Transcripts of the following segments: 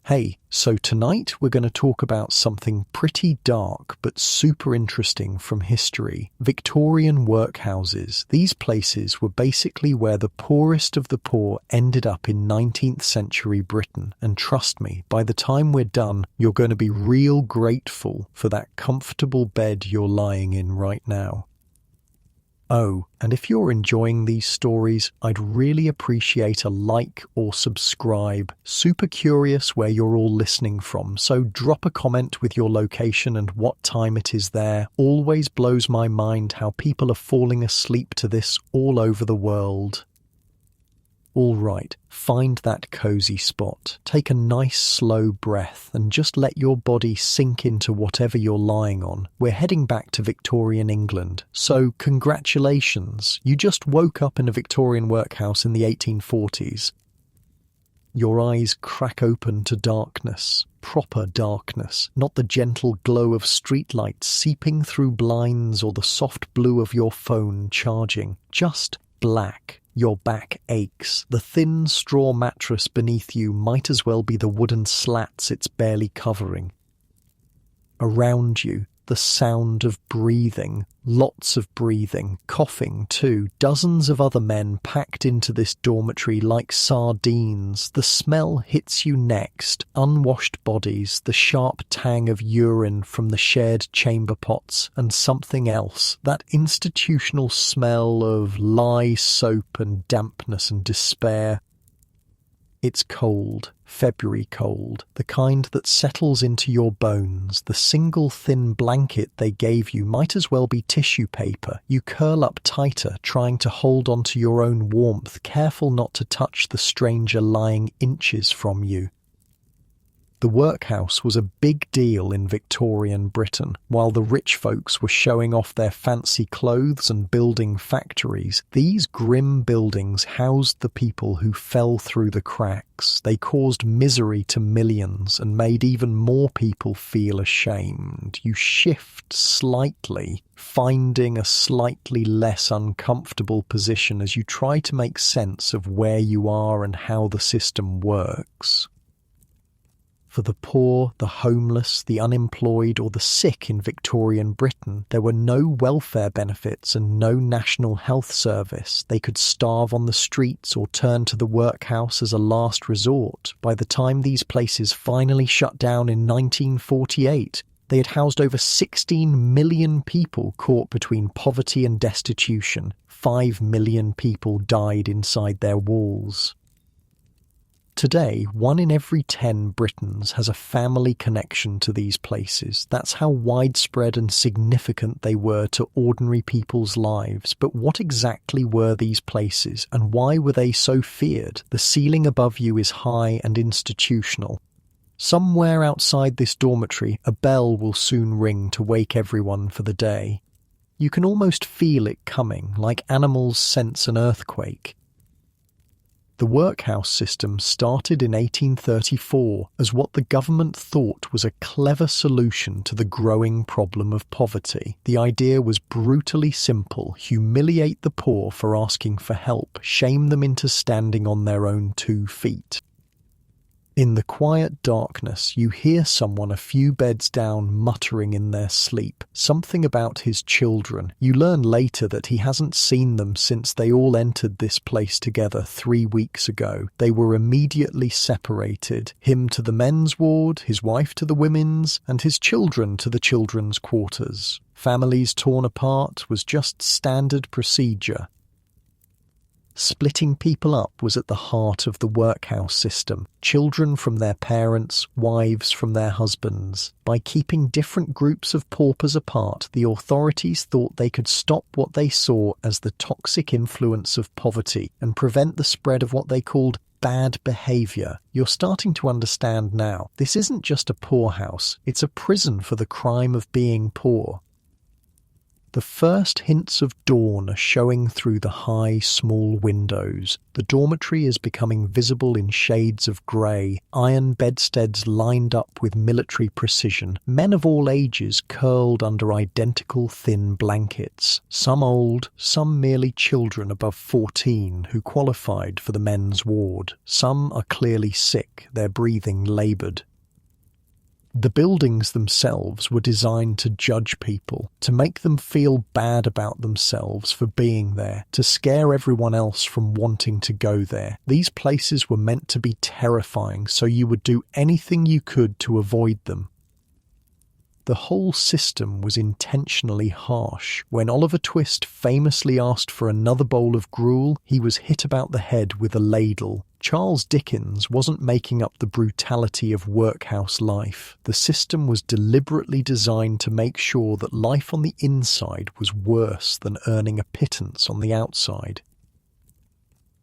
Hey, so tonight we're going to talk about something pretty dark but super interesting from history. Victorian workhouses. These places were basically where the poorest of the poor ended up in 19th century Britain. And trust me, by the time we're done, you're going to be real grateful for that comfortable bed you're lying in right now. Oh, and if you're enjoying these stories, I'd really appreciate a like or subscribe. Super curious where you're all listening from, so drop a comment with your location and what time it is there. Always blows my mind how people are falling asleep to this all over the world. All right, find that cozy spot. Take a nice slow breath and just let your body sink into whatever you're lying on. We're heading back to Victorian England. So congratulations, you just woke up in a Victorian workhouse in the 1840s. Your eyes crack open to darkness, proper darkness, not the gentle glow of streetlights seeping through blinds or the soft blue of your phone charging. Just black. Your back aches. The thin straw mattress beneath you might as well be the wooden slats it's barely covering. Around you, the sound of breathing, lots of breathing, coughing too, dozens of other men packed into this dormitory like sardines. The smell hits you next, unwashed bodies, the sharp tang of urine from the shared chamber pots, and something else, that institutional smell of lye, soap and dampness and despair. It's cold, February cold, the kind that settles into your bones. The single thin blanket they gave you might as well be tissue paper. You curl up tighter, trying to hold on to your own warmth, careful not to touch the stranger lying inches from you. The workhouse was a big deal in Victorian Britain. While the rich folks were showing off their fancy clothes and building factories, these grim buildings housed the people who fell through the cracks. They caused misery to millions and made even more people feel ashamed. You shift slightly, finding a slightly less uncomfortable position as you try to make sense of where you are and how the system works. For the poor, the homeless, the unemployed or the sick in Victorian Britain, there were no welfare benefits and no national health service. They could starve on the streets or turn to the workhouse as a last resort. By the time these places finally shut down in 1948, they had housed over 16 million people caught between poverty and destitution. 5 million people died inside their walls. Today, 1 in every 10 Britons has a family connection to these places. That's how widespread and significant they were to ordinary people's lives. But what exactly were these places, and why were they so feared? The ceiling above you is high and institutional. Somewhere outside this dormitory, a bell will soon ring to wake everyone for the day. You can almost feel it coming, like animals sense an earthquake. The workhouse system started in 1834 as what the government thought was a clever solution to the growing problem of poverty. The idea was brutally simple: humiliate the poor for asking for help, shame them into standing on their own 2 feet. In the quiet darkness, you hear someone a few beds down muttering in their sleep, something about his children. You learn later that he hasn't seen them since they all entered this place together 3 weeks ago. They were immediately separated, him to the men's ward, his wife to the women's, and his children to the children's quarters. Families torn apart was just standard procedure. Splitting people up was at the heart of the workhouse system. Children from their parents, wives from their husbands. By keeping different groups of paupers apart, the authorities thought they could stop what they saw as the toxic influence of poverty and prevent the spread of what they called bad behaviour. You're starting to understand now. This isn't just a poorhouse, it's a prison for the crime of being poor. The first hints of dawn are showing through the high, small windows. The dormitory is becoming visible in shades of grey, iron bedsteads lined up with military precision, men of all ages curled under identical thin blankets, some old, some merely children above 14 who qualified for the men's ward. Some are clearly sick, their breathing laboured. The buildings themselves were designed to judge people, to make them feel bad about themselves for being there, to scare everyone else from wanting to go there. These places were meant to be terrifying, so you would do anything you could to avoid them. The whole system was intentionally harsh. When Oliver Twist famously asked for another bowl of gruel, he was hit about the head with a ladle. Charles Dickens wasn't making up the brutality of workhouse life. The system was deliberately designed to make sure that life on the inside was worse than earning a pittance on the outside.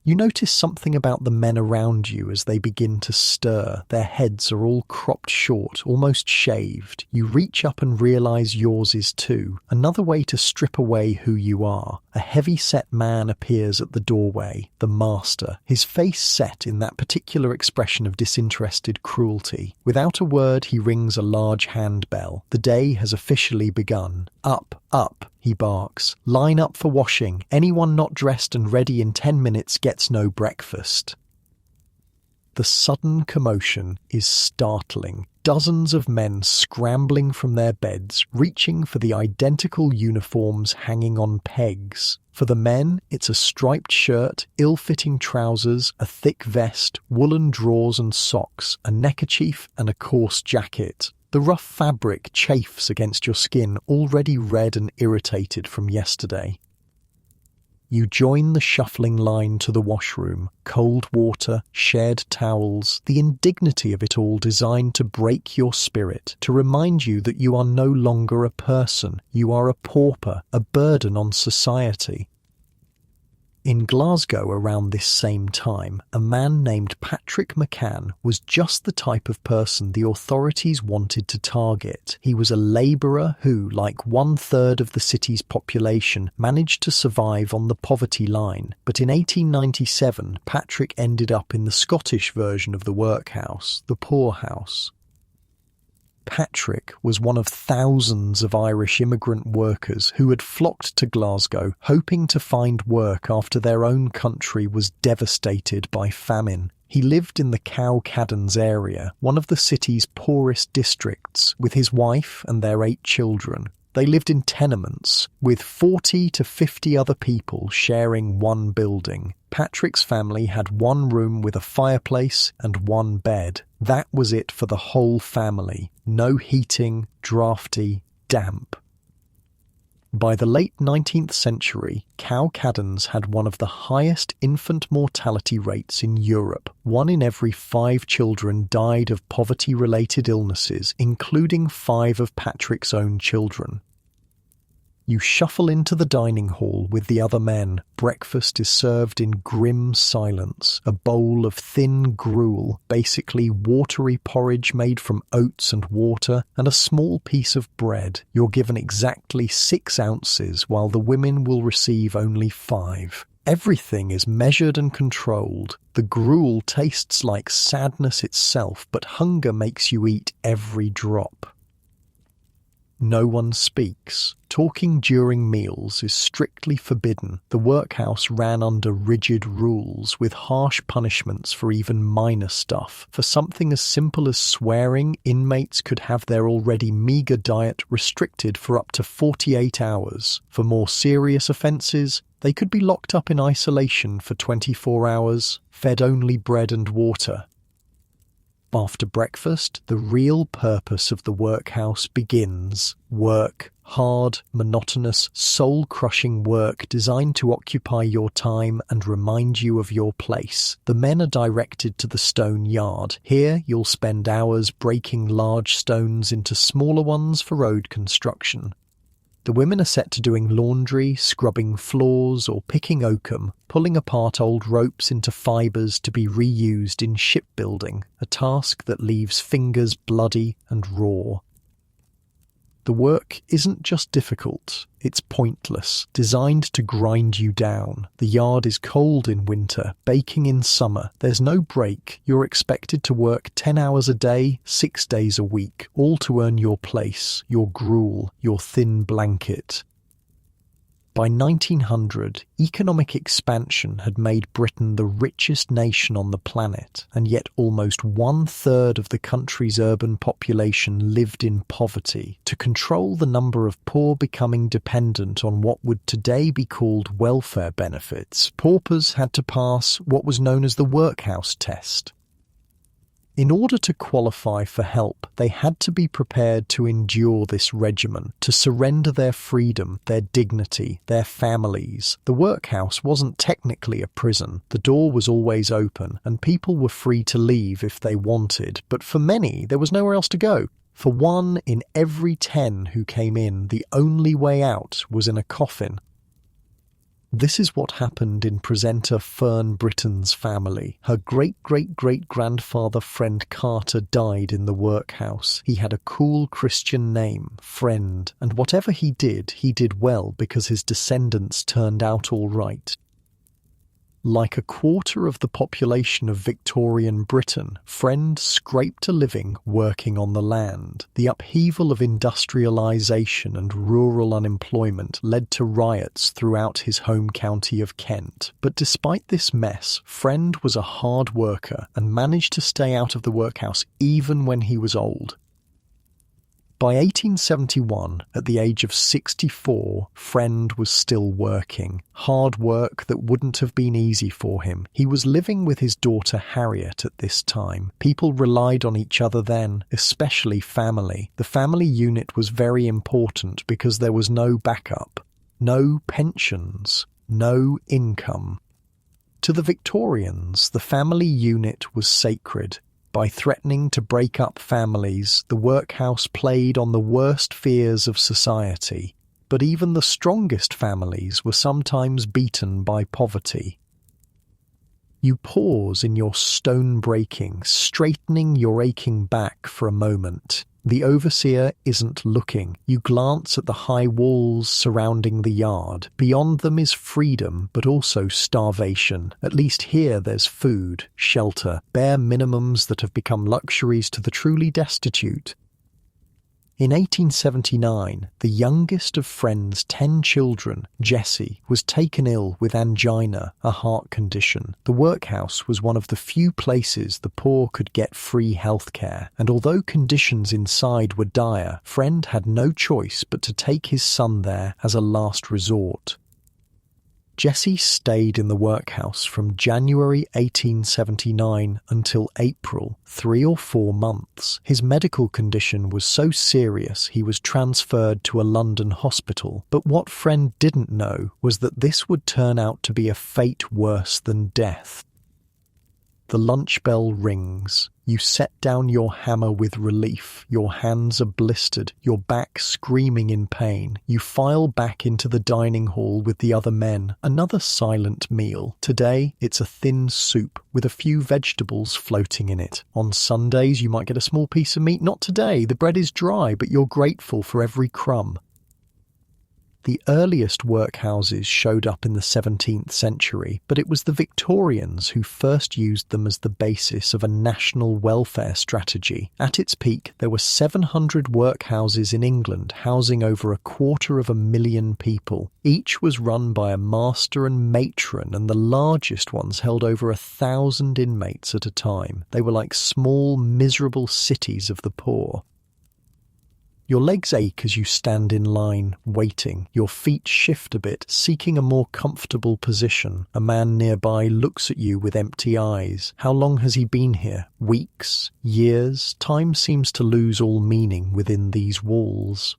You notice something about the men around you as they begin to stir. Their heads are all cropped short, almost shaved. You reach up and realise yours is too. Another way to strip away who you are. A heavy-set man appears at the doorway, the master, his face set in that particular expression of disinterested cruelty. Without a word, he rings a large handbell. The day has officially begun. Up, up, he barks. Line up for washing. Anyone not dressed and ready in 10 minutes gets no breakfast. The sudden commotion is startling. Dozens of men scrambling from their beds, reaching for the identical uniforms hanging on pegs. For the men, it's a striped shirt, ill-fitting trousers, a thick vest, woolen drawers and socks, a neckerchief and a coarse jacket. The rough fabric chafes against your skin, already red and irritated from yesterday. You join the shuffling line to the washroom. Cold water, shared towels, the indignity of it all designed to break your spirit, to remind you that you are no longer a person. You are a pauper, a burden on society. In Glasgow around this same time, a man named Patrick McCann was just the type of person the authorities wanted to target. He was a labourer who, like 1/3 of the city's population, managed to survive on the poverty line. But in 1897, Patrick ended up in the Scottish version of the workhouse, the poorhouse. Patrick was one of thousands of Irish immigrant workers who had flocked to Glasgow, hoping to find work after their own country was devastated by famine. He lived in the Cowcaddens area, one of the city's poorest districts, with his wife and their 8 children. They lived in tenements, with 40 to 50 other people sharing one building. Patrick's family had one room with a fireplace and one bed. That was it for the whole family. No heating, drafty, damp. By the late 19th century, Cowcaddens had one of the highest infant mortality rates in Europe. 1 in every 5 children died of poverty-related illnesses, including 5 of Patrick's own children. You shuffle into the dining hall with the other men. Breakfast is served in grim silence. A bowl of thin gruel, basically watery porridge made from oats and water, and a small piece of bread. You're given exactly 6 ounces, while the women will receive only 5. Everything is measured and controlled. The gruel tastes like sadness itself, but hunger makes you eat every drop. No one speaks. Talking during meals is strictly forbidden. The workhouse ran under rigid rules, with harsh punishments for even minor stuff. For something as simple as swearing, inmates could have their already meagre diet restricted for up to 48 hours. For more serious offences, they could be locked up in isolation for 24 hours, fed only bread and water. After breakfast, the real purpose of the workhouse begins. Work, hard, monotonous, soul-crushing work designed to occupy your time and remind you of your place. The men are directed to the stone yard. Here, you'll spend hours breaking large stones into smaller ones for road construction. The women are set to doing laundry, scrubbing floors, or picking oakum, pulling apart old ropes into fibres to be reused in shipbuilding, a task that leaves fingers bloody and raw. The work isn't just difficult, it's pointless, designed to grind you down. The yard is cold in winter, baking in summer. There's no break. You're expected to work 10 hours a day, 6 days a week, all to earn your place, your gruel, your thin blanket. By 1900, economic expansion had made Britain the richest nation on the planet, and yet almost 1/3 of the country's urban population lived in poverty. To control the number of poor becoming dependent on what would today be called welfare benefits, paupers had to pass what was known as the workhouse test. In order to qualify for help, they had to be prepared to endure this regimen, to surrender their freedom, their dignity, their families. The workhouse wasn't technically a prison. The door was always open, and people were free to leave if they wanted, but for many, there was nowhere else to go. For 1 in every 10 who came in, the only way out was in a coffin. This is what happened in presenter Fern Britton's family. Her great-great-great-grandfather Friend Carter died in the workhouse. He had a cool Christian name, Friend, and whatever he did well because his descendants turned out all right. Like 1/4 of the population of Victorian Britain, Friend scraped a living working on the land. The upheaval of industrialisation and rural unemployment led to riots throughout his home county of Kent. But despite this mess, Friend was a hard worker and managed to stay out of the workhouse even when he was old. By 1871, at the age of 64, Friend was still working. Hard work that wouldn't have been easy for him. He was living with his daughter Harriet at this time. People relied on each other then, especially family. The family unit was very important because there was no backup, no pensions, no income. To the Victorians, the family unit was sacred. By threatening to break up families, the workhouse played on the worst fears of society. But even the strongest families were sometimes beaten by poverty. You pause in your stone breaking, straightening your aching back for a moment. The overseer isn't looking. You glance at the high walls surrounding the yard. Beyond them is freedom, but also starvation. At least here there's food, shelter, bare minimums that have become luxuries to the truly destitute. In 1879, the youngest of Friend's 10 children, Jessie, was taken ill with angina, a heart condition. The workhouse was one of the few places the poor could get free health care, and although conditions inside were dire, Friend had no choice but to take his son there as a last resort. Jessie stayed in the workhouse from January 1879 until April, 3 or 4 months. His medical condition was so serious he was transferred to a London hospital, but what Friend didn't know was that this would turn out to be a fate worse than death. The lunch bell rings. You set down your hammer with relief. Your hands are blistered, your back screaming in pain. You file back into the dining hall with the other men. Another silent meal. Today, it's a thin soup with a few vegetables floating in it. On Sundays, you might get a small piece of meat. Not today. The bread is dry, but you're grateful for every crumb. The earliest workhouses showed up in the 17th century, but it was the Victorians who first used them as the basis of a national welfare strategy. At its peak, there were 700 workhouses in England, housing over 250,000 people. Each was run by a master and matron, and the largest ones held over 1,000 inmates at a time. They were like small, miserable cities of the poor. Your legs ache as you stand in line, waiting. Your feet shift a bit, seeking a more comfortable position. A man nearby looks at you with empty eyes. How long has he been here? Weeks? Years? Time seems to lose all meaning within these walls.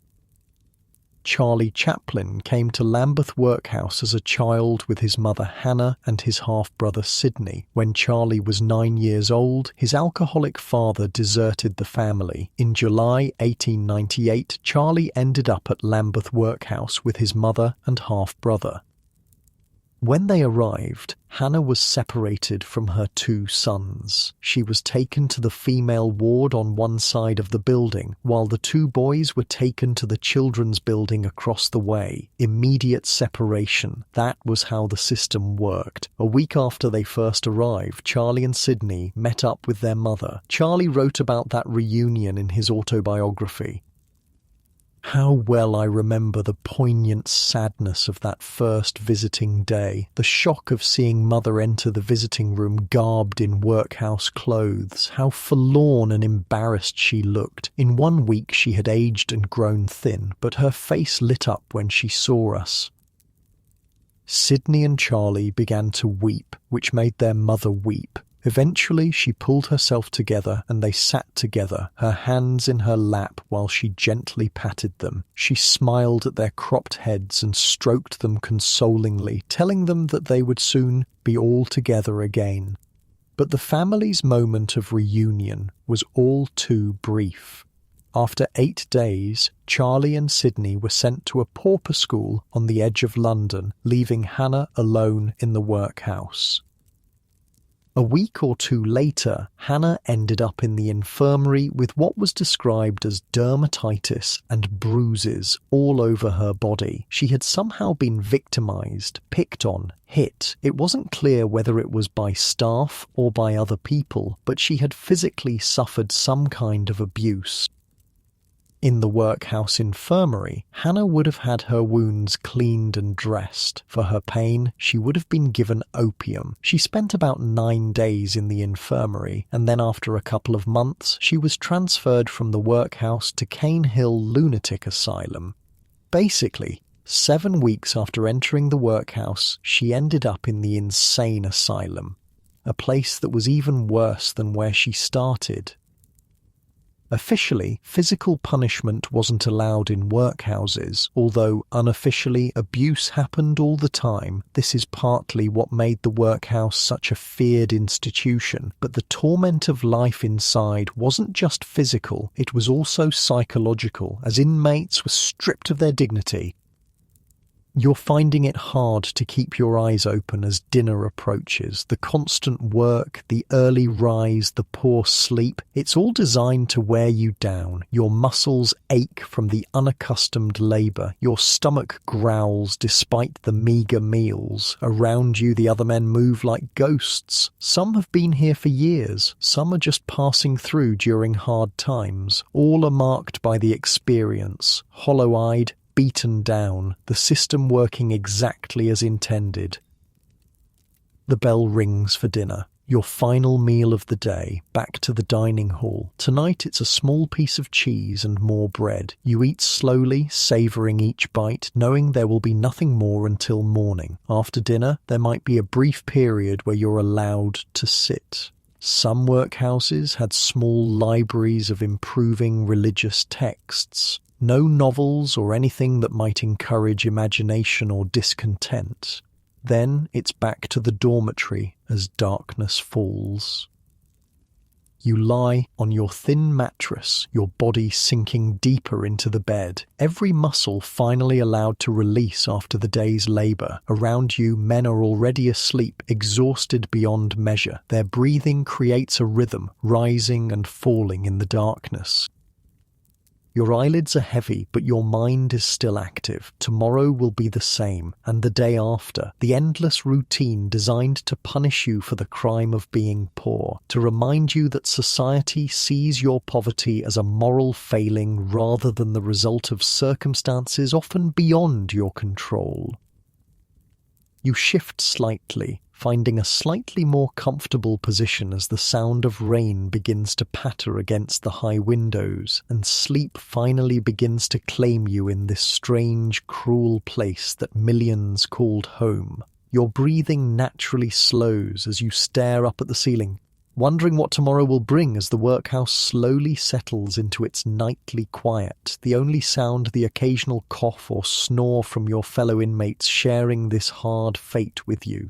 Charlie Chaplin came to Lambeth Workhouse as a child with his mother Hannah and his half-brother Sidney. When Charlie was 9 years old, his alcoholic father deserted the family. In July 1898, Charlie ended up at Lambeth Workhouse with his mother and half-brother. When they arrived, Hannah was separated from her two sons. She was taken to the female ward on one side of the building, while the two boys were taken to the children's building across the way. Immediate separation. That was how the system worked. A week after they first arrived, Charlie and Sydney met up with their mother. Charlie wrote about that reunion in his autobiography. How well I remember the poignant sadness of that first visiting day, the shock of seeing Mother enter the visiting room garbed in workhouse clothes, how forlorn and embarrassed she looked. In 1 week she had aged and grown thin, but her face lit up when she saw us. Sydney and Charlie began to weep, which made their mother weep. Eventually she pulled herself together and they sat together, her hands in her lap while she gently patted them. She smiled at their cropped heads and stroked them consolingly, telling them that they would soon be all together again. But the family's moment of reunion was all too brief. After 8 days, Charlie and Sydney were sent to a pauper school on the edge of London, leaving Hannah alone in the workhouse. A week or two later, Hannah ended up in the infirmary with what was described as dermatitis and bruises all over her body. She had somehow been victimized, picked on, hit. It wasn't clear whether it was by staff or by other people, but she had physically suffered some kind of abuse. In the workhouse infirmary, Hannah would have had her wounds cleaned and dressed. For her pain, she would have been given opium. She spent about 9 days in the infirmary, and then after a couple of months, she was transferred from the workhouse to Cane Hill Lunatic Asylum. Basically, 7 weeks after entering the workhouse, she ended up in the insane asylum, a place that was even worse than where she started. Officially, physical punishment wasn't allowed in workhouses, although unofficially abuse happened all the time. This is partly what made the workhouse such a feared institution, but the torment of life inside wasn't just physical, it was also psychological, as inmates were stripped of their dignity. You're finding it hard to keep your eyes open as dinner approaches. The constant work, the early rise, the poor sleep, it's all designed to wear you down. Your muscles ache from the unaccustomed labour. Your stomach growls despite the meagre meals. Around you, the other men move like ghosts. Some have been here for years. Some are just passing through during hard times. All are marked by the experience, hollow-eyed, beaten down, the system working exactly as intended. The bell rings for dinner. Your final meal of the day, back to the dining hall. Tonight it's a small piece of cheese and more bread. You eat slowly, savouring each bite, knowing there will be nothing more until morning. After dinner, there might be a brief period where you're allowed to sit. Some workhouses had small libraries of improving religious texts. No novels or anything that might encourage imagination or discontent. Then it's back to the dormitory as darkness falls. You lie on your thin mattress, your body sinking deeper into the bed, every muscle finally allowed to release after the day's labour. Around you, men are already asleep, exhausted beyond measure. Their breathing creates a rhythm, rising and falling in the darkness. Your eyelids are heavy, but your mind is still active. Tomorrow will be the same, and the day after. The endless routine designed to punish you for the crime of being poor, to remind you that society sees your poverty as a moral failing rather than the result of circumstances often beyond your control. You shift slightly, finding a slightly more comfortable position as the sound of rain begins to patter against the high windows, and sleep finally begins to claim you in this strange, cruel place that millions called home. Your breathing naturally slows as you stare up at the ceiling, wondering what tomorrow will bring as the workhouse slowly settles into its nightly quiet, the only sound the occasional cough or snore from your fellow inmates sharing this hard fate with you.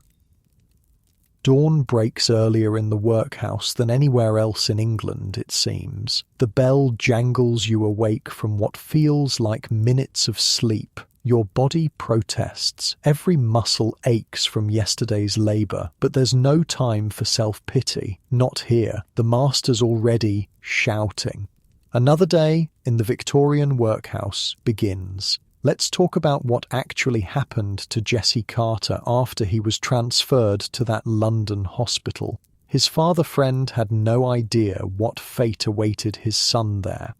Dawn breaks earlier in the workhouse than anywhere else in England, it seems. The bell jangles you awake from what feels like minutes of sleep. Your body protests. Every muscle aches from yesterday's labor, but there's no time for self-pity. Not here. The master's already shouting. Another day in the Victorian workhouse begins. Let's talk about what actually happened to Jesse Carter after he was transferred to that London hospital. His father friend had no idea what fate awaited his son there.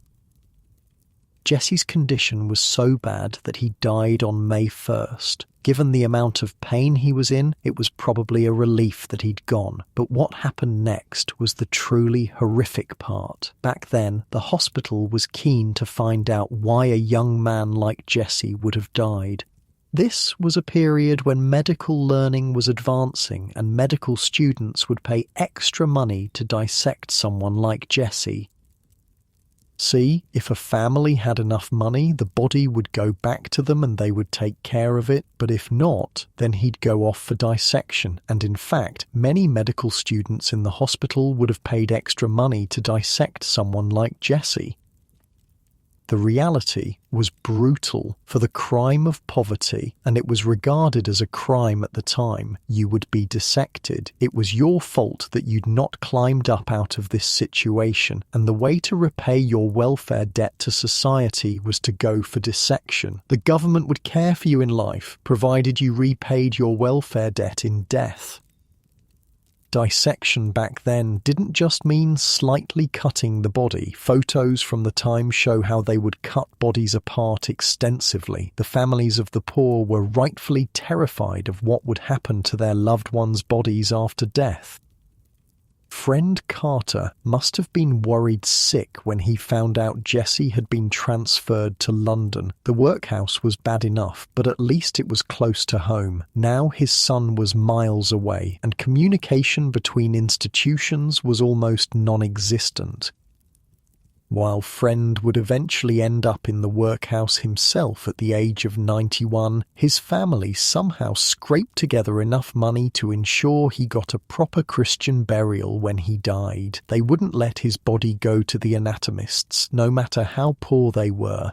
Jesse's condition was so bad that he died on May 1st. Given the amount of pain he was in, it was probably a relief that he'd gone. But what happened next was the truly horrific part. Back then, the hospital was keen to find out why a young man like Jesse would have died. This was a period when medical learning was advancing and medical students would pay extra money to dissect someone like Jesse. See, if a family had enough money, the body would go back to them and they would take care of it, but if not, then he'd go off for dissection, and in fact, many medical students in the hospital would have paid extra money to dissect someone like Jesse. The reality was brutal. For the crime of poverty, and it was regarded as a crime at the time, you would be dissected. It was your fault that you'd not climbed up out of this situation, and the way to repay your welfare debt to society was to go for dissection. The government would care for you in life, provided you repaid your welfare debt in death. Dissection back then didn't just mean slightly cutting the body. Photos from the time show how they would cut bodies apart extensively. The families of the poor were rightfully terrified of what would happen to their loved ones' bodies after death. Friend Carter must have been worried sick when he found out Jesse had been transferred to London. The workhouse was bad enough, but at least it was close to home. Now his son was miles away, and communication between institutions was almost non-existent. While Friend would eventually end up in the workhouse himself at the age of 91, his family somehow scraped together enough money to ensure he got a proper Christian burial when he died. They wouldn't let his body go to the anatomists, no matter how poor they were.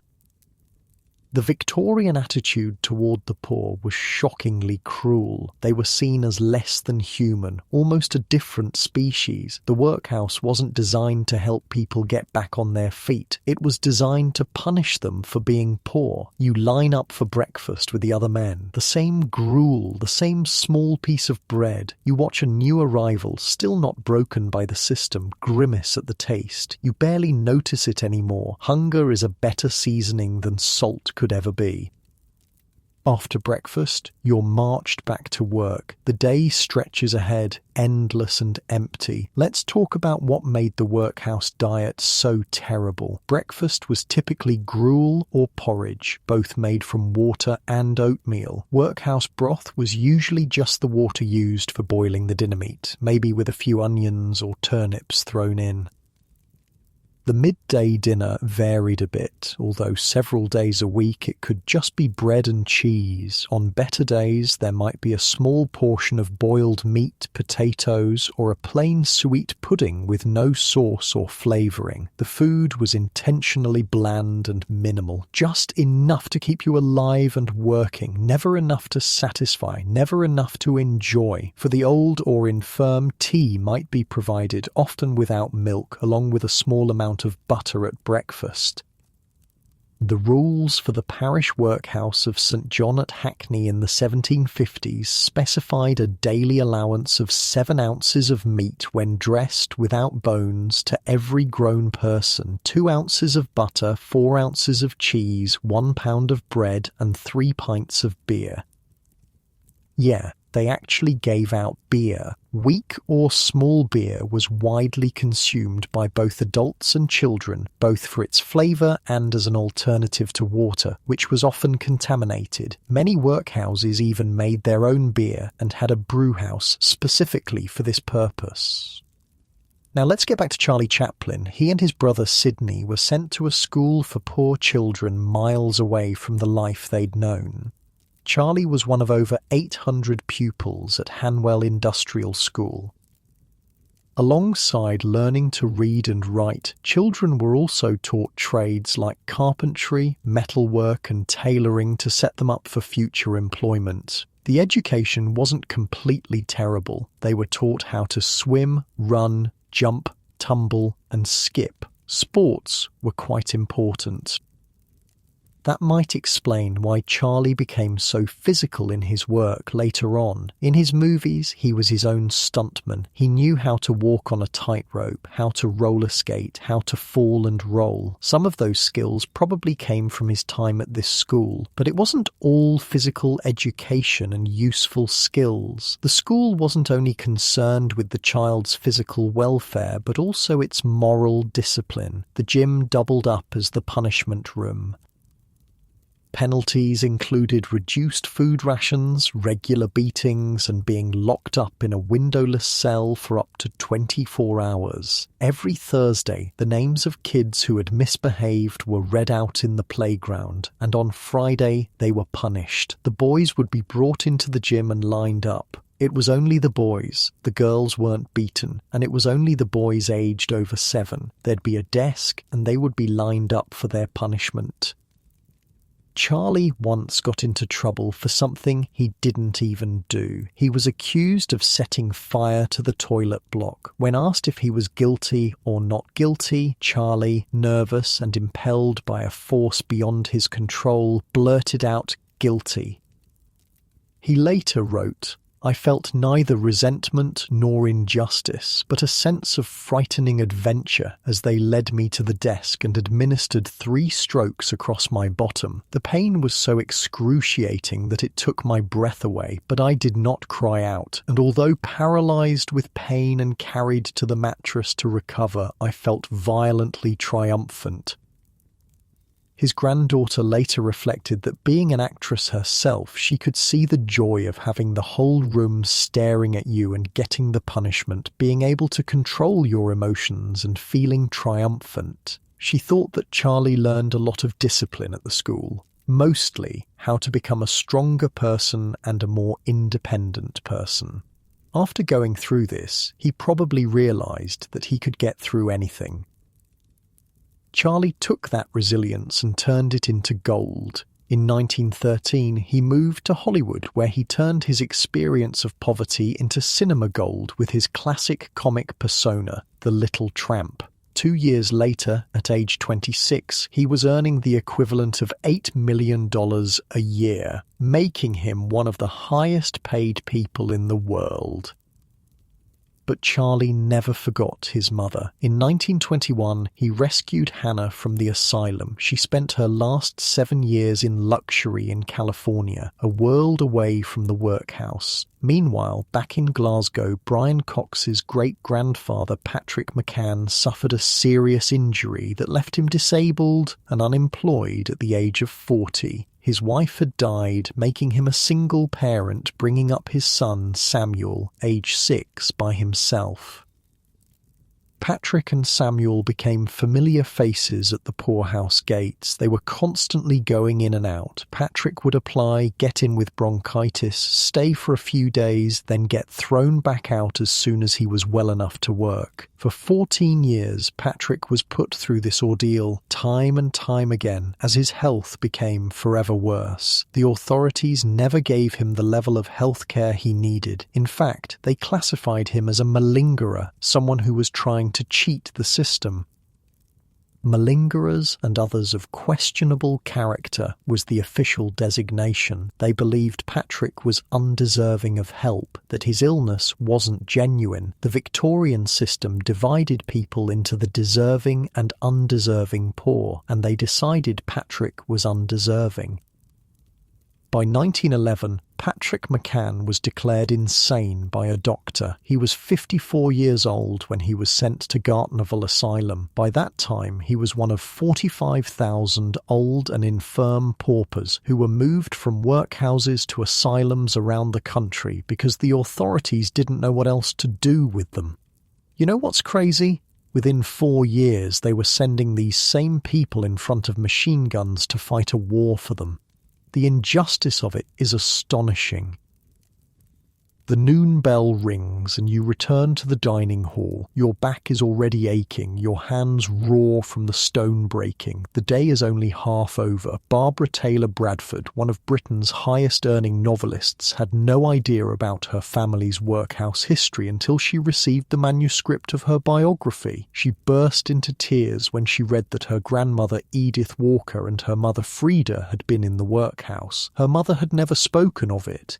The Victorian attitude toward the poor was shockingly cruel. They were seen as less than human, almost a different species. The workhouse wasn't designed to help people get back on their feet. It was designed to punish them for being poor. You line up for breakfast with the other men. The same gruel, the same small piece of bread. You watch a new arrival, still not broken by the system, grimace at the taste. You barely notice it anymore. Hunger is a better seasoning than salt could ever be. After breakfast, you're marched back to work. The day stretches ahead, endless and empty. Let's talk about what made the workhouse diet so terrible. Breakfast was typically gruel or porridge, both made from water and oatmeal. Workhouse broth was usually just the water used for boiling the dinner meat, maybe with a few onions or turnips thrown in. The midday dinner varied a bit, although several days a week it could just be bread and cheese. On better days, there might be a small portion of boiled meat, potatoes, or a plain sweet pudding with no sauce or flavouring. The food was intentionally bland and minimal, just enough to keep you alive and working, never enough to satisfy, never enough to enjoy. For the old or infirm, tea might be provided, often without milk, along with a small amount of butter at breakfast. The rules for the parish workhouse of St. John at Hackney in the 1750s specified a daily allowance of 7 ounces of meat when dressed without bones to every grown person, 2 ounces of butter, 4 ounces of cheese, 1 pound of bread, and 3 pints of beer. Yeah, they actually gave out beer. Weak or small beer was widely consumed by both adults and children, both for its flavour and as an alternative to water, which was often contaminated. Many workhouses even made their own beer and had a brewhouse specifically for this purpose. Now let's get back to Charlie Chaplin. He and his brother Sidney were sent to a school for poor children miles away from the life they'd known. Charlie was one of over 800 pupils at Hanwell Industrial School. Alongside learning to read and write, children were also taught trades like carpentry, metalwork, and tailoring to set them up for future employment. The education wasn't completely terrible. They were taught how to swim, run, jump, tumble, and skip. Sports were quite important. That might explain why Charlie became so physical in his work later on. In his movies, he was his own stuntman. He knew how to walk on a tightrope, how to roller skate, how to fall and roll. Some of those skills probably came from his time at this school, but it wasn't all physical education and useful skills. The school wasn't only concerned with the child's physical welfare, but also its moral discipline. The gym doubled up as the punishment room. Penalties included reduced food rations, regular beatings, and being locked up in a windowless cell for up to 24 hours. Every Thursday, the names of kids who had misbehaved were read out in the playground, and on Friday, they were punished. The boys would be brought into the gym and lined up. It was only the boys. The girls weren't beaten, and it was only the boys aged over 7. There'd be a desk, and they would be lined up for their punishment. Charlie once got into trouble for something he didn't even do. He was accused of setting fire to the toilet block. When asked if he was guilty or not guilty, Charlie, nervous and impelled by a force beyond his control, blurted out guilty. He later wrote, "I felt neither resentment nor injustice, but a sense of frightening adventure as they led me to the desk and administered 3 strokes across my bottom. The pain was so excruciating that it took my breath away, but I did not cry out, and although paralyzed with pain and carried to the mattress to recover, I felt violently triumphant." His granddaughter later reflected that being an actress herself, she could see the joy of having the whole room staring at you and getting the punishment, being able to control your emotions and feeling triumphant. She thought that Charlie learned a lot of discipline at the school, mostly how to become a stronger person and a more independent person. After going through this, he probably realized that he could get through anything. Charlie took that resilience and turned it into gold. In 1913, he moved to Hollywood, where he turned his experience of poverty into cinema gold with his classic comic persona, the Little Tramp. 2 years later, at age 26, he was earning the equivalent of $8 million a year, making him one of the highest paid people in the world. But Charlie never forgot his mother. In 1921, he rescued Hannah from the asylum. She spent her last 7 years in luxury in California, a world away from the workhouse. Meanwhile, back in Glasgow, Brian Cox's great-grandfather Patrick McCann suffered a serious injury that left him disabled and unemployed at the age of 40. His wife had died, making him a single parent, bringing up his son Samuel, age 6, by himself. Patrick and Samuel became familiar faces at the poorhouse gates. They were constantly going in and out. Patrick would apply, get in with bronchitis, stay for a few days, then get thrown back out as soon as he was well enough to work. For 14 years, Patrick was put through this ordeal time and time again as his health became forever worse. The authorities never gave him the level of health care he needed. In fact, they classified him as a malingerer, someone who was trying to cheat the system. Malingerers and others of questionable character was the official designation. They believed Patrick was undeserving of help, that his illness wasn't genuine. The Victorian system divided people into the deserving and undeserving poor, and they decided Patrick was undeserving. By 1911, Patrick McCann was declared insane by a doctor. He was 54 years old when he was sent to Gartnerville Asylum. By that time, he was one of 45,000 old and infirm paupers who were moved from workhouses to asylums around the country because the authorities didn't know what else to do with them. You know what's crazy? Within 4 years, they were sending these same people in front of machine guns to fight a war for them. The injustice of it is astonishing. The The noon bell rings and you return to the dining hall. Your back is already aching, your hands raw from the stone breaking. The day is only half over. Barbara Taylor Bradford, one of Britain's highest-earning novelists, had no idea about her family's workhouse history until she received the manuscript of her biography. She burst into tears when she read that her grandmother Edith Walker and her mother Frida had been in the workhouse. Her mother had never spoken of it.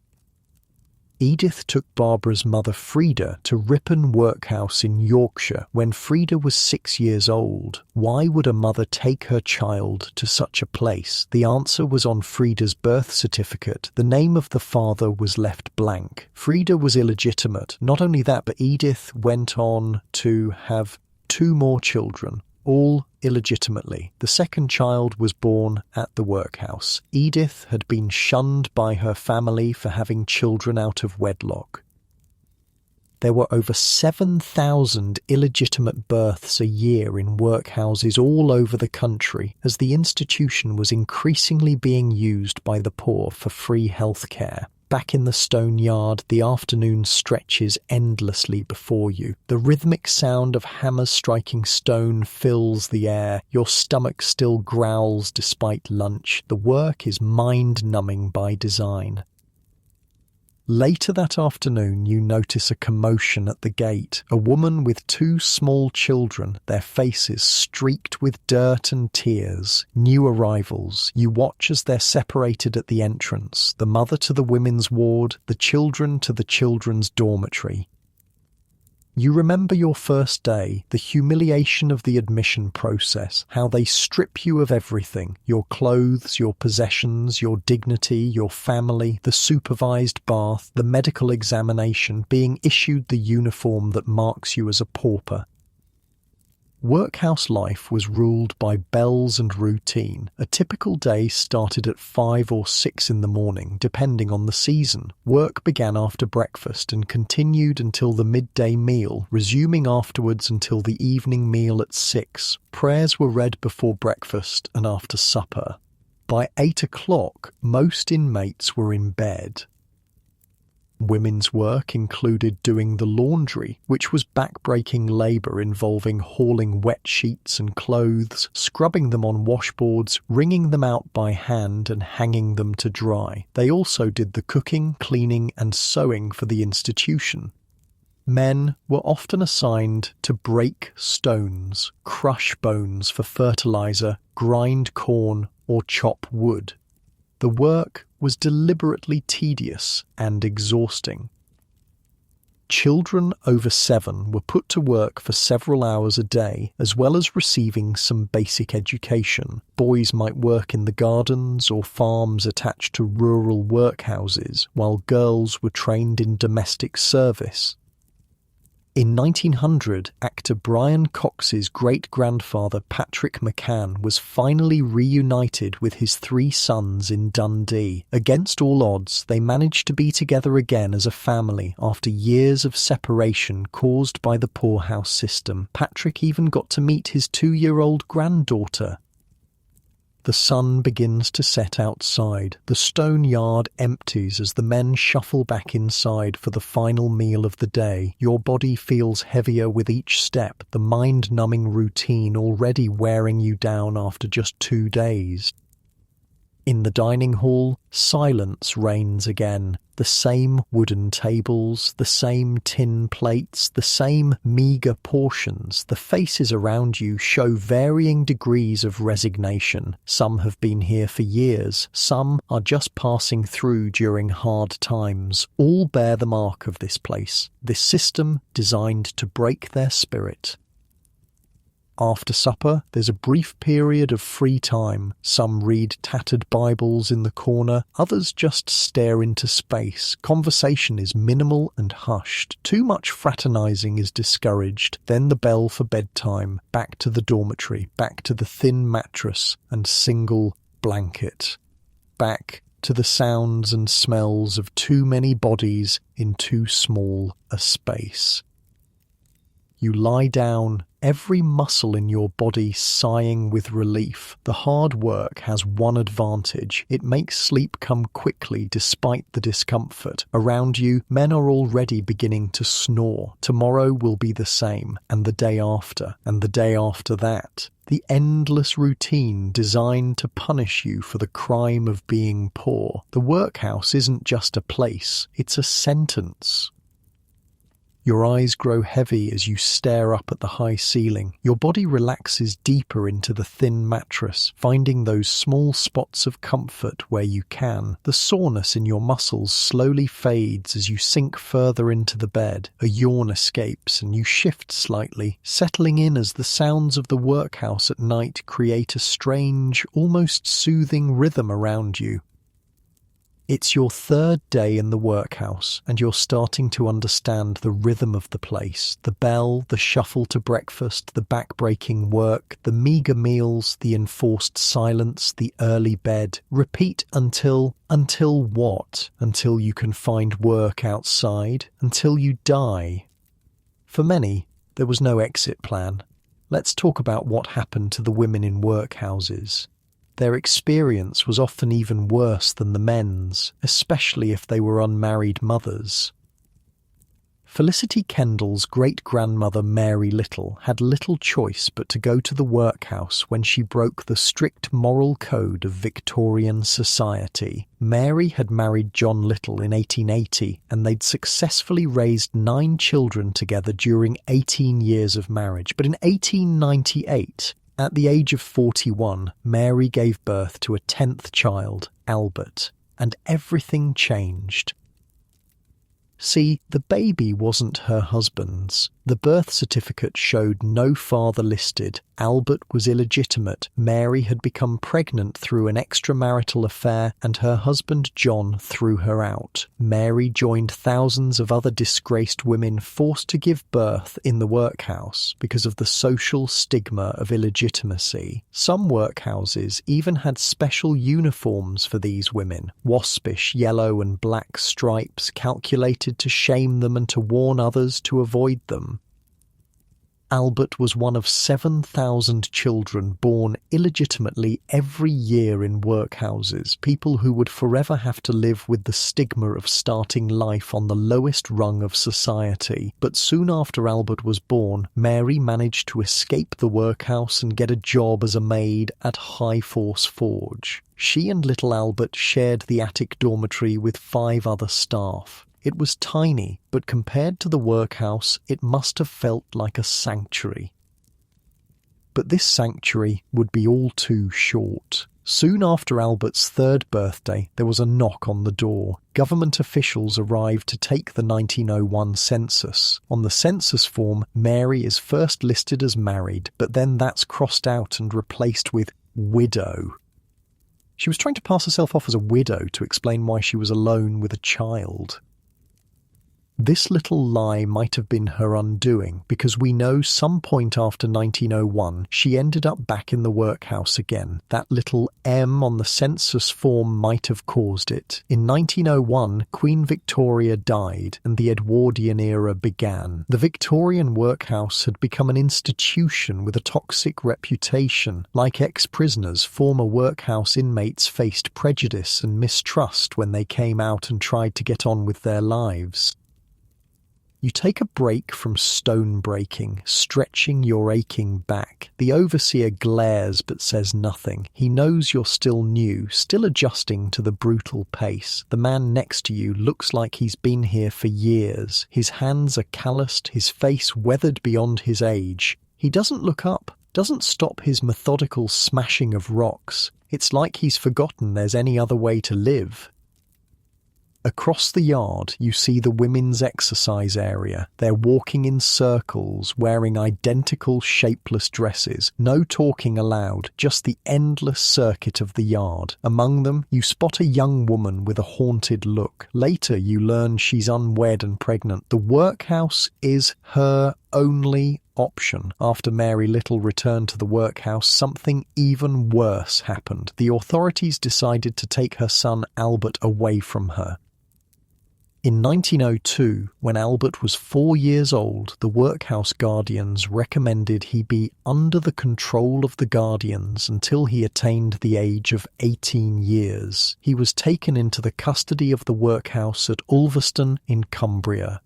Edith took Barbara's mother Frida to Ripon Workhouse in Yorkshire when Frida was 6 years old. Why would a mother take her child to such a place? The answer was on Frida's birth certificate. The name of the father was left blank. Frida was illegitimate. Not only that, but Edith went on to have 2 more children, all illegitimately. The second child was born at the workhouse. Edith had been shunned by her family for having children out of wedlock. There were over 7,000 illegitimate births a year in workhouses all over the country, as the institution was increasingly being used by the poor for free health care. Back in the stone yard, the afternoon stretches endlessly before you. The rhythmic sound of hammers striking stone fills the air. Your stomach still growls despite lunch. The work is mind-numbing by design. Later that afternoon, you notice a commotion at the gate. A woman with 2 small children, their faces streaked with dirt and tears. New arrivals. You watch as they're separated at the entrance. The mother to the women's ward, the children to the children's dormitory. You remember your first day, the humiliation of the admission process, how they strip you of everything, your clothes, your possessions, your dignity, your family, the supervised bath, the medical examination, being issued the uniform that marks you as a pauper. Workhouse life was ruled by bells and routine. A typical day started at 5 or 6 in the morning, depending on the season. Work began after breakfast and continued until the midday meal, resuming afterwards until the evening meal at 6. Prayers were read before breakfast and after supper. By 8 o'clock, most inmates were in bed. Women's work included doing the laundry, which was back-breaking labour involving hauling wet sheets and clothes, scrubbing them on washboards, wringing them out by hand and hanging them to dry. They also did the cooking, cleaning and sewing for the institution. Men were often assigned to break stones, crush bones for fertiliser, grind corn or chop wood. The work was deliberately tedious and exhausting. Children over 7 were put to work for several hours a day, as well as receiving some basic education. Boys might work in the gardens or farms attached to rural workhouses, while girls were trained in domestic service. In 1900, actor Brian Cox's great-grandfather Patrick McCann was finally reunited with his 3 sons in Dundee. Against all odds, they managed to be together again as a family after years of separation caused by the poorhouse system. Patrick even got to meet his 2-year-old granddaughter. The sun begins to set outside. The stone yard empties as the men shuffle back inside for the final meal of the day. Your body feels heavier with each step, the mind-numbing routine already wearing you down after just 2 days. In the dining hall, silence reigns again. The same wooden tables, the same tin plates, the same meagre portions. The faces around you show varying degrees of resignation. Some have been here for years, some are just passing through during hard times. All bear the mark of this place, this system designed to break their spirit. After supper, there's a brief period of free time. Some read tattered Bibles in the corner, others just stare into space. Conversation is minimal and hushed. Too much fraternizing is discouraged. Then the bell for bedtime. Back to the dormitory, back to the thin mattress and single blanket. Back to the sounds and smells of too many bodies in too small a space. You lie down every muscle in your body sighing with relief. The hard work has one advantage. It makes sleep come quickly despite the discomfort. Around you, men are already beginning to snore. Tomorrow will be the same, and the day after, and the day after that. The endless routine designed to punish you for the crime of being poor. The workhouse isn't just a place, it's a sentence. Your eyes grow heavy as you stare up at the high ceiling. Your body relaxes deeper into the thin mattress, finding those small spots of comfort where you can. The soreness in your muscles slowly fades as you sink further into the bed. A yawn escapes and you shift slightly, settling in as the sounds of the workhouse at night create a strange, almost soothing rhythm around you. It's your third day in the workhouse, and you're starting to understand the rhythm of the place. The bell, the shuffle to breakfast, the back-breaking work, the meagre meals, the enforced silence, the early bed. Repeat until what? Until you can find work outside? Until you die? For many, there was no exit plan. Let's talk about what happened to the women in workhouses. Their experience was often even worse than the men's, especially if they were unmarried mothers. Felicity Kendall's great-grandmother Mary Little had little choice but to go to the workhouse when she broke the strict moral code of Victorian society. Mary had married John Little in 1880, and they'd successfully raised 9 children together during 18 years of marriage. But in 1898, at the age of 41, Mary gave birth to a 10th child, Albert, and everything changed. See, the baby wasn't her husband's. The birth certificate showed no father listed. Albert was illegitimate. Mary had become pregnant through an extramarital affair, and her husband John threw her out. Mary joined thousands of other disgraced women forced to give birth in the workhouse because of the social stigma of illegitimacy. Some workhouses even had special uniforms for these women, waspish yellow and black stripes calculated to shame them and to warn others to avoid them. Albert was one of 7,000 children born illegitimately every year in workhouses, people who would forever have to live with the stigma of starting life on the lowest rung of society. But soon after Albert was born, Mary managed to escape the workhouse and get a job as a maid at High Force Forge. She and little Albert shared the attic dormitory with 5 other staff. It was tiny, but compared to the workhouse, it must have felt like a sanctuary. But this sanctuary would be all too short. Soon after Albert's 3rd birthday, there was a knock on the door. Government officials arrived to take the 1901 census. On the census form, Mary is first listed as married, but then that's crossed out and replaced with widow. She was trying to pass herself off as a widow to explain why she was alone with a child. This little lie might have been her undoing, because we know some point after 1901 she ended up back in the workhouse again. That little M on the census form might have caused it. In 1901, Queen Victoria died and the Edwardian era began. The Victorian workhouse had become an institution with a toxic reputation. Like ex-prisoners, former workhouse inmates faced prejudice and mistrust when they came out and tried to get on with their lives. You take a break from stone breaking, stretching your aching back. The overseer glares but says nothing. He knows you're still new, still adjusting to the brutal pace. The man next to you looks like he's been here for years. His hands are calloused, his face weathered beyond his age. He doesn't look up, doesn't stop his methodical smashing of rocks. It's like he's forgotten there's any other way to live. Across the yard, you see the women's exercise area. They're walking in circles, wearing identical shapeless dresses. No talking allowed, just the endless circuit of the yard. Among them, you spot a young woman with a haunted look. Later, you learn she's unwed and pregnant. The workhouse is her only option. After Mary Little returned to the workhouse, something even worse happened. The authorities decided to take her son Albert away from her. In 1902, when Albert was 4 years old, the workhouse guardians recommended he be under the control of the guardians until he attained the age of 18 years. He was taken into the custody of the workhouse at Ulverston in Cumbria.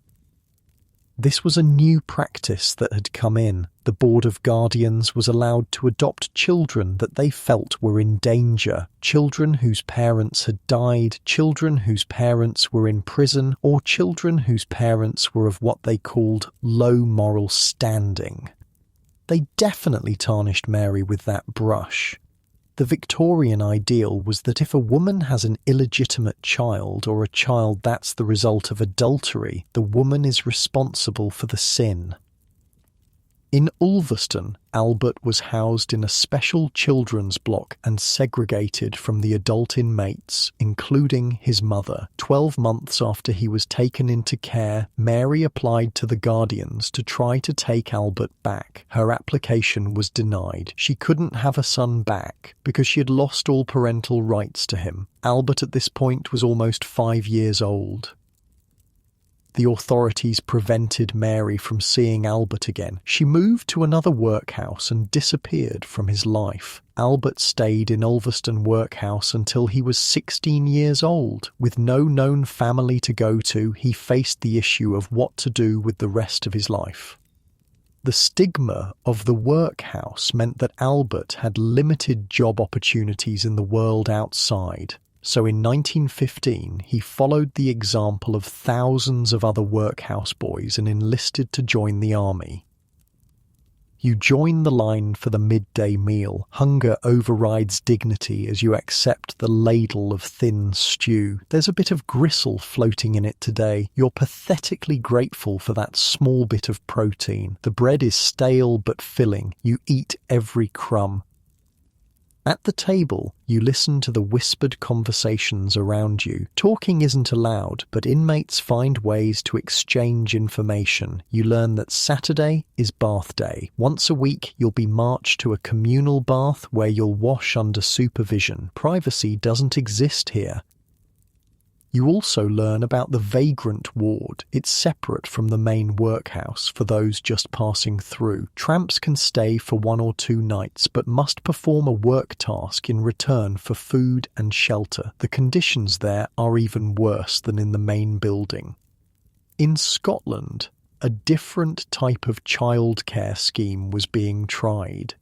This was a new practice that had come in. The Board of Guardians was allowed to adopt children that they felt were in danger, children whose parents had died, children whose parents were in prison, or children whose parents were of what they called low moral standing. They definitely tarnished Mary with that brush. The Victorian ideal was that if a woman has an illegitimate child or a child that's the result of adultery, the woman is responsible for the sin. In Ulverston, Albert was housed in a special children's block and segregated from the adult inmates, including his mother. 12 months after he was taken into care, Mary applied to the guardians to try to take Albert back. Her application was denied. She couldn't have a son back because she had lost all parental rights to him. Albert at this point was almost 5 years old. The authorities prevented Mary from seeing Albert again. She moved to another workhouse and disappeared from his life. Albert stayed in Ulverston Workhouse until he was 16 years old. With no known family to go to, he faced the issue of what to do with the rest of his life. The stigma of the workhouse meant that Albert had limited job opportunities in the world outside. So in 1915, he followed the example of thousands of other workhouse boys and enlisted to join the army. You join the line for the midday meal. Hunger overrides dignity as you accept the ladle of thin stew. There's a bit of gristle floating in it today. You're pathetically grateful for that small bit of protein. The bread is stale but filling. You eat every crumb. At the table, you listen to the whispered conversations around you. Talking isn't allowed, but inmates find ways to exchange information. You learn that Saturday is bath day. Once a week, you'll be marched to a communal bath where you'll wash under supervision. Privacy doesn't exist here. You also learn about the vagrant ward. It's separate from the main workhouse for those just passing through. Tramps can stay for 1 or 2 nights, but must perform a work task in return for food and shelter. The conditions there are even worse than in the main building. In Scotland, a different type of childcare scheme was being tried.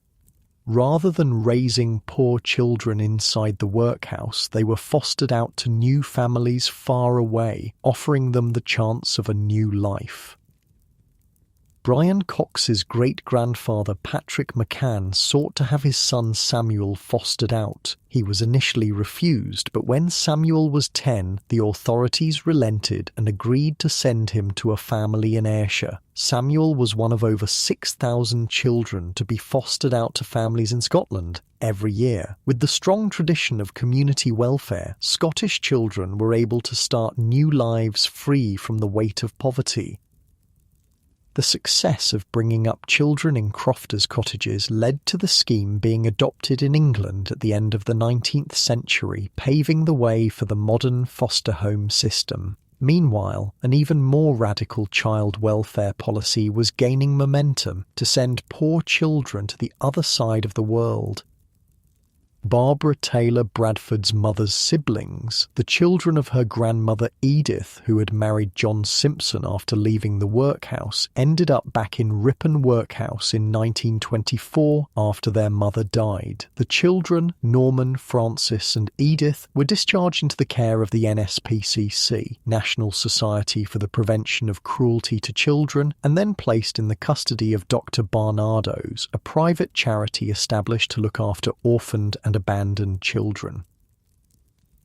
Rather than raising poor children inside the workhouse, they were fostered out to new families far away, offering them the chance of a new life. Brian Cox's great-grandfather Patrick McCann sought to have his son Samuel fostered out. He was initially refused, but when Samuel was 10, the authorities relented and agreed to send him to a family in Ayrshire. Samuel was one of over 6,000 children to be fostered out to families in Scotland every year. With the strong tradition of community welfare, Scottish children were able to start new lives free from the weight of poverty. The success of bringing up children in crofters' cottages led to the scheme being adopted in England at the end of the 19th century, paving the way for the modern foster home system. Meanwhile, an even more radical child welfare policy was gaining momentum to send poor children to the other side of the world. Barbara Taylor Bradford's mother's siblings, the children of her grandmother Edith, who had married John Simpson after leaving the workhouse, ended up back in Ripon Workhouse in 1924 after their mother died. The children, Norman, Francis and Edith, were discharged into the care of the NSPCC, National Society for the Prevention of Cruelty to Children, and then placed in the custody of Dr. Barnardo's, a private charity established to look after orphaned and abandoned children.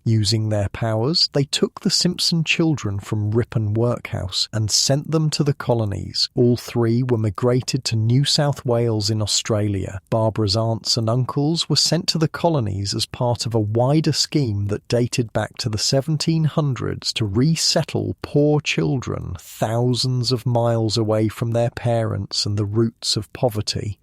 Using their powers, they took the Simpson children from Ripon Workhouse and sent them to the colonies. All 3 were migrated to New South Wales in Australia. Barbara's aunts and uncles were sent to the colonies as part of a wider scheme that dated back to the 1700s to resettle poor children thousands of miles away from their parents and the roots of poverty.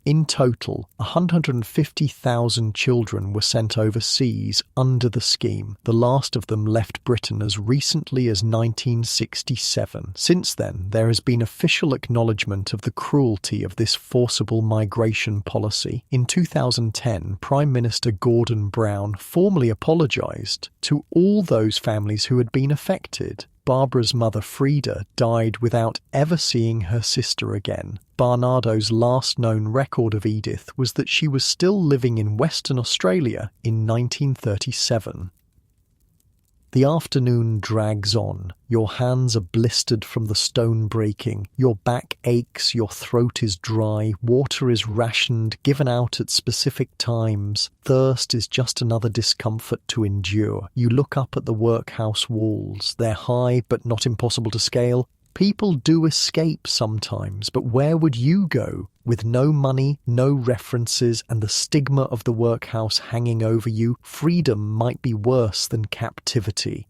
In total, 150,000 children were sent overseas under the scheme. The last of them left Britain as recently as 1967. Since then, there has been official acknowledgement of the cruelty of this forcible migration policy. In 2010, Prime Minister Gordon Brown formally apologised to all those families who had been affected. Barbara's mother Frida died without ever seeing her sister again. Barnardo's last known record of Edith was that she was still living in Western Australia in 1937. The afternoon drags on. Your hands are blistered from the stone breaking. Your back aches, your throat is dry, water is rationed, given out at specific times. Thirst is just another discomfort to endure. You look up at the workhouse walls. They're high but not impossible to scale. People do escape sometimes, but where would you go? With no money, no references, and the stigma of the workhouse hanging over you, freedom might be worse than captivity.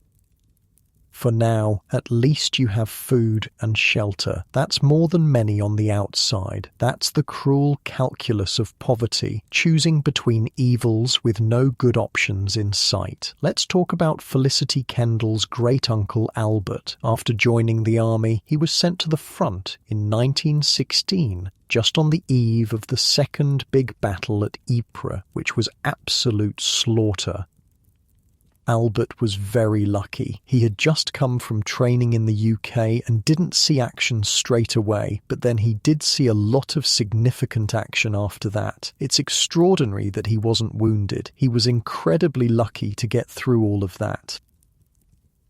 For now, at least you have food and shelter. That's more than many on the outside. That's the cruel calculus of poverty, choosing between evils with no good options in sight. Let's talk about Felicity Kendall's great-uncle Albert. After joining the army, he was sent to the front in 1916, just on the eve of the second big battle at Ypres, which was absolute slaughter. Albert was very lucky. He had just come from training in the UK and didn't see action straight away, but then he did see a lot of significant action after that. It's extraordinary that he wasn't wounded. He was incredibly lucky to get through all of that.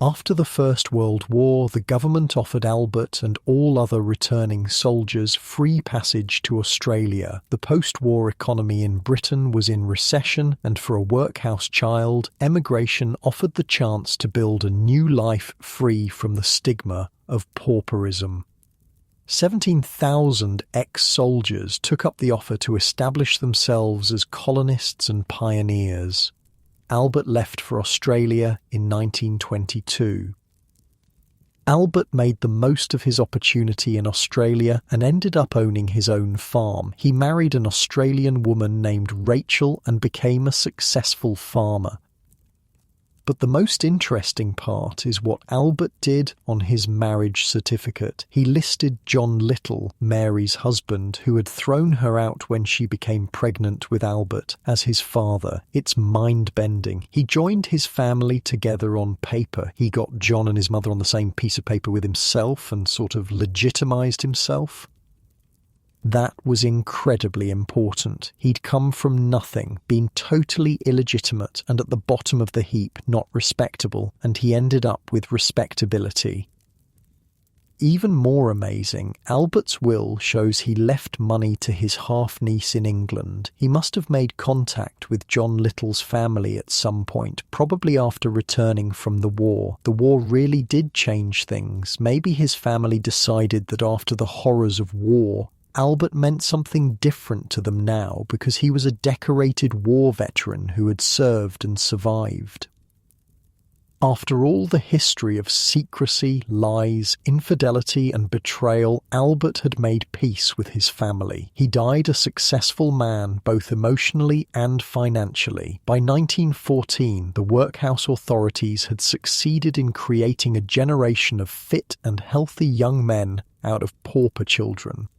After the First World War, the government offered Albert and all other returning soldiers free passage to Australia. The post-war economy in Britain was in recession, and for a workhouse child, emigration offered the chance to build a new life free from the stigma of pauperism. 17,000 ex-soldiers took up the offer to establish themselves as colonists and pioneers. Albert left for Australia in 1922. Albert made the most of his opportunity in Australia and ended up owning his own farm. He married an Australian woman named Rachel and became a successful farmer. But the most interesting part is what Albert did on his marriage certificate. He listed John Little, Mary's husband, who had thrown her out when she became pregnant with Albert, as his father. It's mind-bending. He joined his family together on paper. He got John and his mother on the same piece of paper with himself and sort of legitimised himself. That was incredibly important. He'd come from nothing, been totally illegitimate and at the bottom of the heap, not respectable, and he ended up with respectability. Even more amazing, Albert's will shows he left money to his half-niece in England. He must have made contact with John Little's family at some point, probably after returning from the war. The war really did change things. Maybe his family decided that after the horrors of war, Albert meant something different to them now because he was a decorated war veteran who had served and survived. After all the history of secrecy, lies, infidelity and betrayal, Albert had made peace with his family. He died a successful man, both emotionally and financially. By 1914, the workhouse authorities had succeeded in creating a generation of fit and healthy young men out of pauper children.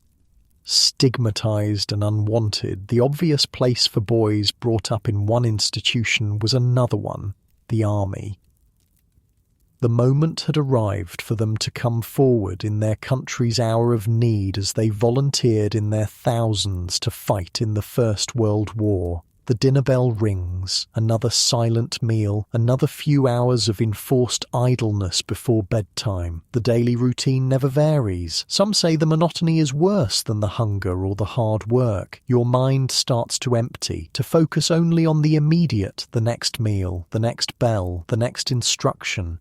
Stigmatized and unwanted, the obvious place for boys brought up in one institution was another one, the army. The moment had arrived for them to come forward in their country's hour of need as they volunteered in their thousands to fight in the First World War. The dinner bell rings, another silent meal, another few hours of enforced idleness before bedtime. The daily routine never varies. Some say the monotony is worse than the hunger or the hard work. Your mind starts to empty, to focus only on the immediate, the next meal, the next bell, the next instruction.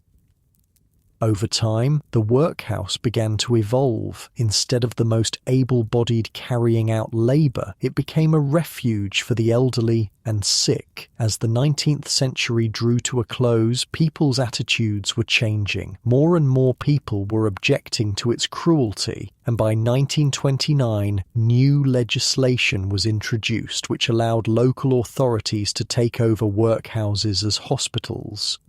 Over time, the workhouse began to evolve. Instead of the most able-bodied carrying out labor, it became a refuge for the elderly and sick. As the 19th century drew to a close, people's attitudes were changing. More and more people were objecting to its cruelty, and by 1929, new legislation was introduced which allowed local authorities to take over workhouses as hospitals.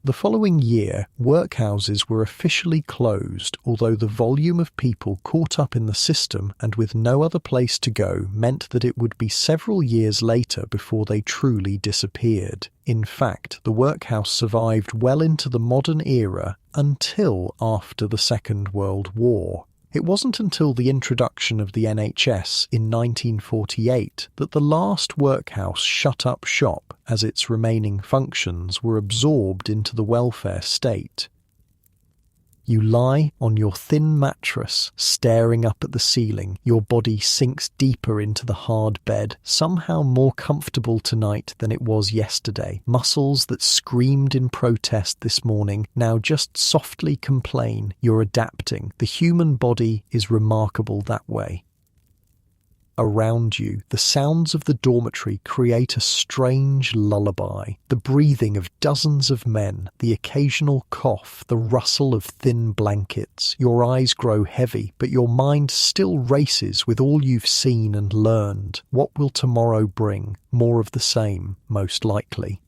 The following year, workhouses were officially closed, although the volume of people caught up in the system and with no other place to go meant that it would be several years later before they truly disappeared. In fact, the workhouse survived well into the modern era until after the Second World War. It wasn't until the introduction of the NHS in 1948 that the last workhouse shut up shop as its remaining functions were absorbed into the welfare state. You lie on your thin mattress, staring up at the ceiling. Your body sinks deeper into the hard bed, somehow more comfortable tonight than it was yesterday. Muscles that screamed in protest this morning now just softly complain. You're adapting. The human body is remarkable that way. Around you, the sounds of the dormitory create a strange lullaby. The breathing of dozens of men, the occasional cough, the rustle of thin blankets. Your eyes grow heavy, but your mind still races with all you've seen and learned. What will tomorrow bring? More of the same, most likely.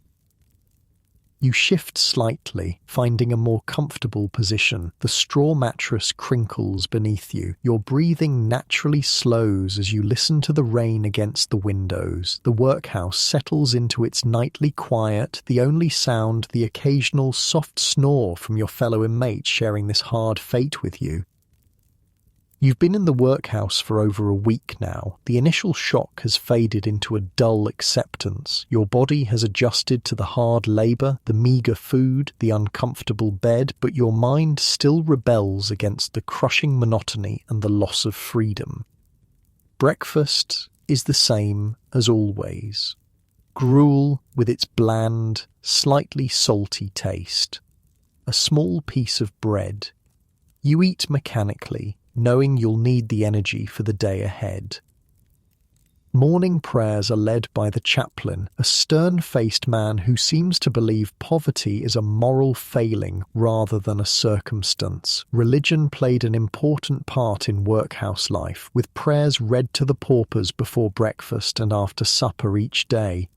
You shift slightly, finding a more comfortable position. The straw mattress crinkles beneath you. Your breathing naturally slows as you listen to the rain against the windows. The workhouse settles into its nightly quiet, the only sound the occasional soft snore from your fellow inmates sharing this hard fate with you. You've been in the workhouse for over a week now. The initial shock has faded into a dull acceptance. Your body has adjusted to the hard labour, the meagre food, the uncomfortable bed, but your mind still rebels against the crushing monotony and the loss of freedom. Breakfast is the same as always. Gruel with its bland, slightly salty taste. A small piece of bread. You eat mechanically, knowing you'll need the energy for the day ahead. Morning prayers are led by the chaplain, a stern-faced man who seems to believe poverty is a moral failing rather than a circumstance. Religion played an important part in workhouse life, with prayers read to the paupers before breakfast and after supper each day.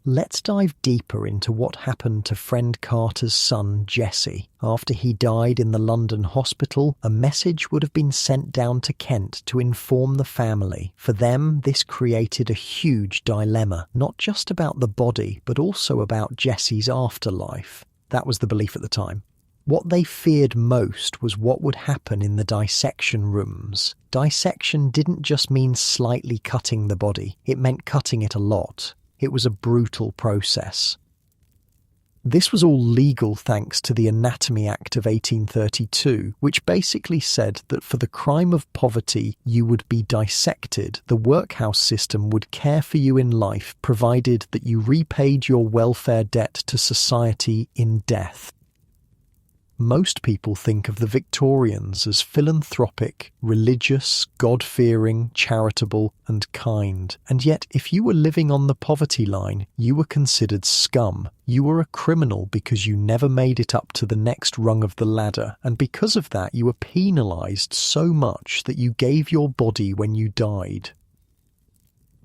Let's dive deeper into what happened to friend Carter's son, Jesse. After he died in the London hospital, a message would have been sent down to Kent to inform the family. For them, this created a huge dilemma, not just about the body, but also about Jesse's afterlife. That was the belief at the time. What they feared most was what would happen in the dissection rooms. Dissection didn't just mean slightly cutting the body, it meant cutting it a lot. It was a brutal process. This was all legal thanks to the Anatomy Act of 1832, which basically said that for the crime of poverty you would be dissected. The workhouse system would care for you in life, provided that you repaid your welfare debt to society in death. Most people think of the Victorians as philanthropic, religious, God-fearing, charitable, and kind. And yet, if you were living on the poverty line, you were considered scum. You were a criminal because you never made it up to the next rung of the ladder, and because of that you were penalised so much that you gave your body when you died.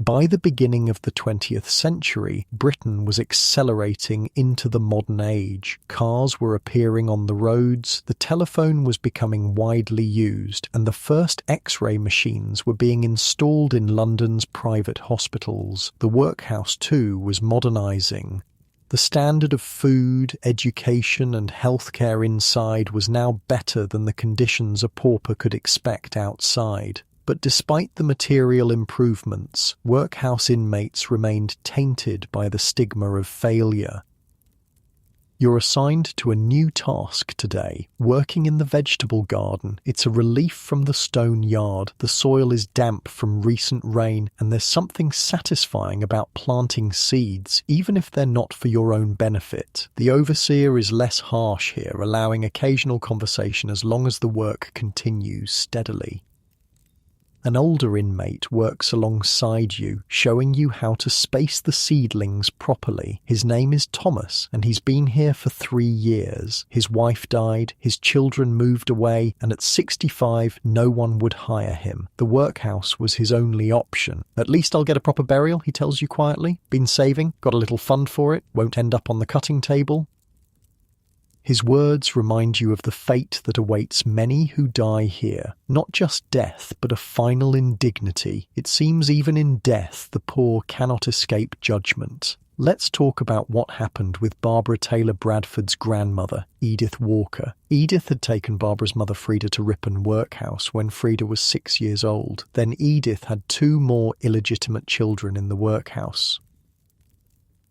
By the beginning of the 20th century, Britain was accelerating into the modern age. Cars were appearing on the roads, the telephone was becoming widely used, and the first X-ray machines were being installed in London's private hospitals. The workhouse, too, was modernising. The standard of food, education and healthcare inside was now better than the conditions a pauper could expect outside. But despite the material improvements, workhouse inmates remained tainted by the stigma of failure. You're assigned to a new task today, working in the vegetable garden. It's a relief from the stone yard. The soil is damp from recent rain, and there's something satisfying about planting seeds, even if they're not for your own benefit. The overseer is less harsh here, allowing occasional conversation as long as the work continues steadily. An older inmate works alongside you, showing you how to space the seedlings properly. His name is Thomas, and he's been here for 3 years. His wife died, his children moved away, and at 65, no one would hire him. The workhouse was his only option. At least I'll get a proper burial, he tells you quietly. Been saving, got a little fund for it, won't end up on the cutting table. His words remind you of the fate that awaits many who die here. Not just death, but a final indignity. It seems even in death, the poor cannot escape judgment. Let's talk about what happened with Barbara Taylor Bradford's grandmother, Edith Walker. Edith had taken Barbara's mother Frida to Ripon Workhouse when Frida was 6 years old. Then Edith had 2 more illegitimate children in the workhouse.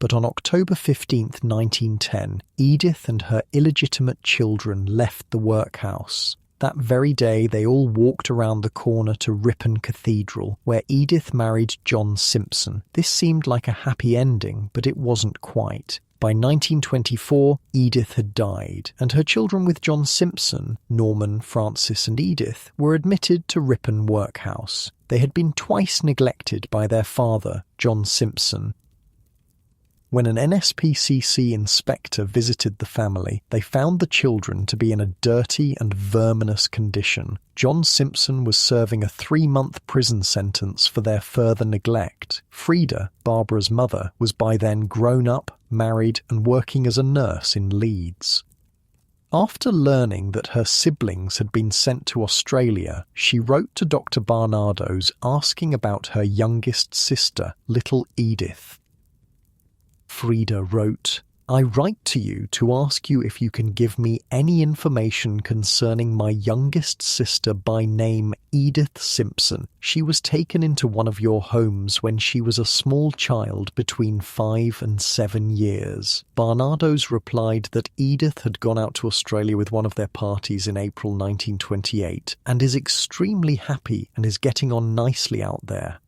But on October 15, 1910, Edith and her illegitimate children left the workhouse. That very day, they all walked around the corner to Ripon Cathedral, where Edith married John Simpson. This seemed like a happy ending, but it wasn't quite. By 1924, Edith had died, and her children with John Simpson, Norman, Francis and Edith, were admitted to Ripon Workhouse. They had been twice neglected by their father, John Simpson. When an NSPCC inspector visited the family, they found the children to be in a dirty and verminous condition. John Simpson was serving a 3-month prison sentence for their further neglect. Frida, Barbara's mother, was by then grown up, married, and working as a nurse in Leeds. After learning that her siblings had been sent to Australia, she wrote to Dr. Barnardo's asking about her youngest sister, little Edith. Frida wrote, "I write to you to ask you if you can give me any information concerning my youngest sister by name Edith Simpson. She was taken into one of your homes when she was a small child between 5 and 7 years. Barnardo's replied that Edith had gone out to Australia with one of their parties in April 1928 and is extremely happy and is getting on nicely out there.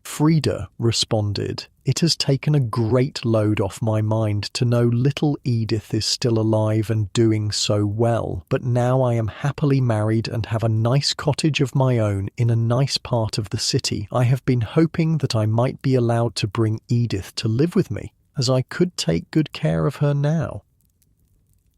Frida responded, "It has taken a great load off my mind to know little Edith is still alive and doing so well, but now I am happily married and have a nice cottage of my own in a nice part of the city. I have been hoping that I might be allowed to bring Edith to live with me, as I could take good care of her now."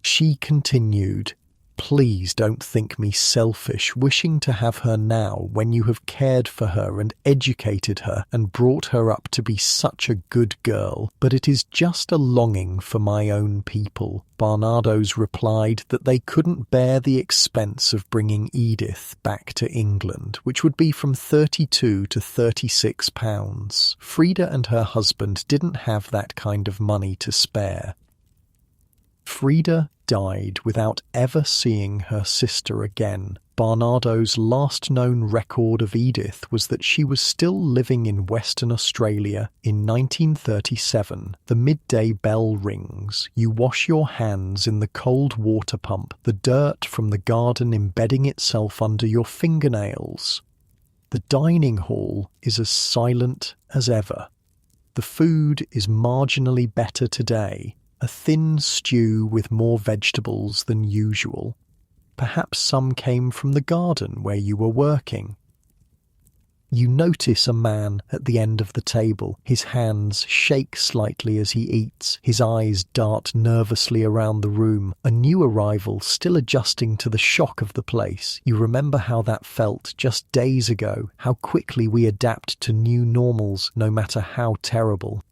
She continued, "Please don't think me selfish wishing to have her now when you have cared for her and educated her and brought her up to be such a good girl, but it is just a longing for my own people." Barnardo's replied that they couldn't bear the expense of bringing Edith back to England, which would be from £32 to £36. Frida and her husband didn't have that kind of money to spare. Frida died without ever seeing her sister again. Barnardo's last known record of Edith was that she was still living in Western Australia in 1937. The midday bell rings. You wash your hands in the cold water pump, the dirt from the garden embedding itself under your fingernails. The dining hall is as silent as ever. The food is marginally better today. A thin stew with more vegetables than usual. Perhaps some came from the garden where you were working. You notice a man at the end of the table. His hands shake slightly as he eats. His eyes dart nervously around the room. A new arrival still adjusting to the shock of the place. You remember how that felt just days ago, how quickly we adapt to new normals, no matter how terrible.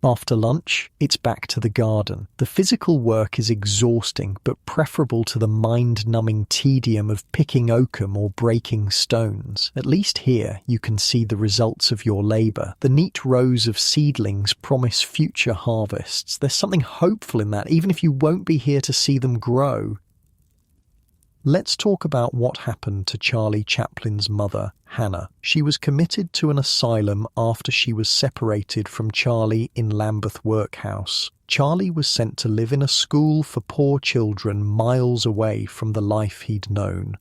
After lunch, it's back to the garden. The physical work is exhausting, but preferable to the mind-numbing tedium of picking oakum or breaking stones. At least here, you can see the results of your labour. The neat rows of seedlings promise future harvests. There's something hopeful in that, even if you won't be here to see them grow. Let's talk about what happened to Charlie Chaplin's mother, Hannah. She was committed to an asylum after she was separated from Charlie in Lambeth Workhouse. Charlie was sent to live in a school for poor children miles away from the life he'd known.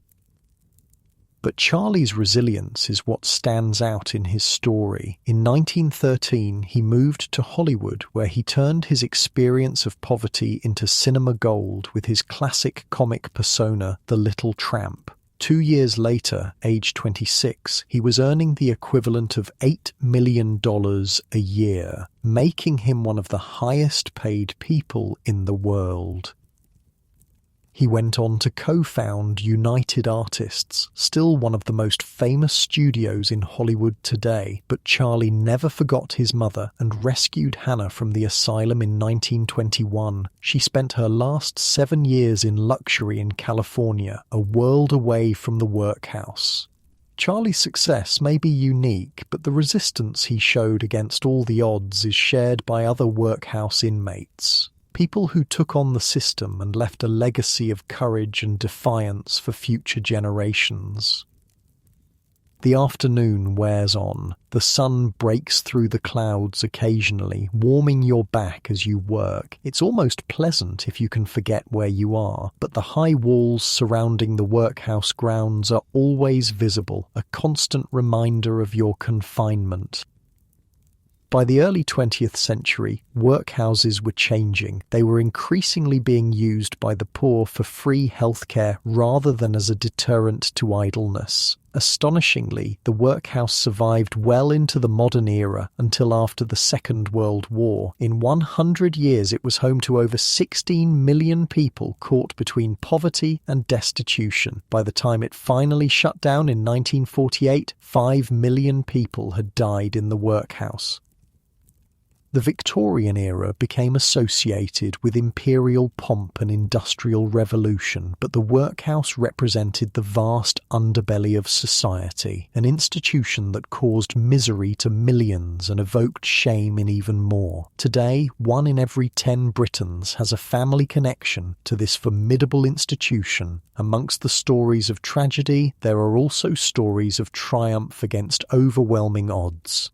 But Charlie's resilience is what stands out in his story. In 1913, he moved to Hollywood, where he turned his experience of poverty into cinema gold with his classic comic persona, the Little Tramp. 2 years later, age 26, he was earning the equivalent of $8 million a year, making him one of the highest-paid people in the world. He went on to co-found United Artists, still one of the most famous studios in Hollywood today, but Charlie never forgot his mother and rescued Hannah from the asylum in 1921. She spent her last 7 years in luxury in California, a world away from the workhouse. Charlie's success may be unique, but the resistance he showed against all the odds is shared by other workhouse inmates. People who took on the system and left a legacy of courage and defiance for future generations. The afternoon wears on. The sun breaks through the clouds occasionally, warming your back as you work. It's almost pleasant if you can forget where you are, but the high walls surrounding the workhouse grounds are always visible, a constant reminder of your confinement. By the early 20th century, workhouses were changing. They were increasingly being used by the poor for free healthcare rather than as a deterrent to idleness. Astonishingly, the workhouse survived well into the modern era until after the Second World War. In 100 years, it was home to over 16 million people caught between poverty and destitution. By the time it finally shut down in 1948, 5 million people had died in the workhouse. The Victorian era became associated with imperial pomp and industrial revolution, but the workhouse represented the vast underbelly of society, an institution that caused misery to millions and evoked shame in even more. Today, 1 in every 10 Britons has a family connection to this formidable institution. Amongst the stories of tragedy, there are also stories of triumph against overwhelming odds.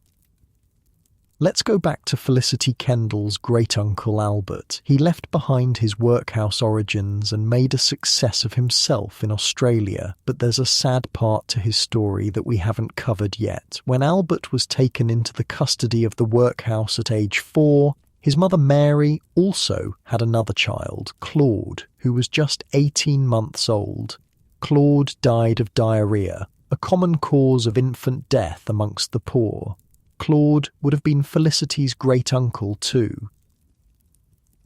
Let's go back to Felicity Kendall's great-uncle Albert. He left behind his workhouse origins and made a success of himself in Australia, but there's a sad part to his story that we haven't covered yet. When Albert was taken into the custody of the workhouse at age 4, his mother Mary also had another child, Claude, who was just 18 months old. Claude died of diarrhea, a common cause of infant death amongst the poor. Claude would have been Felicity's great-uncle too.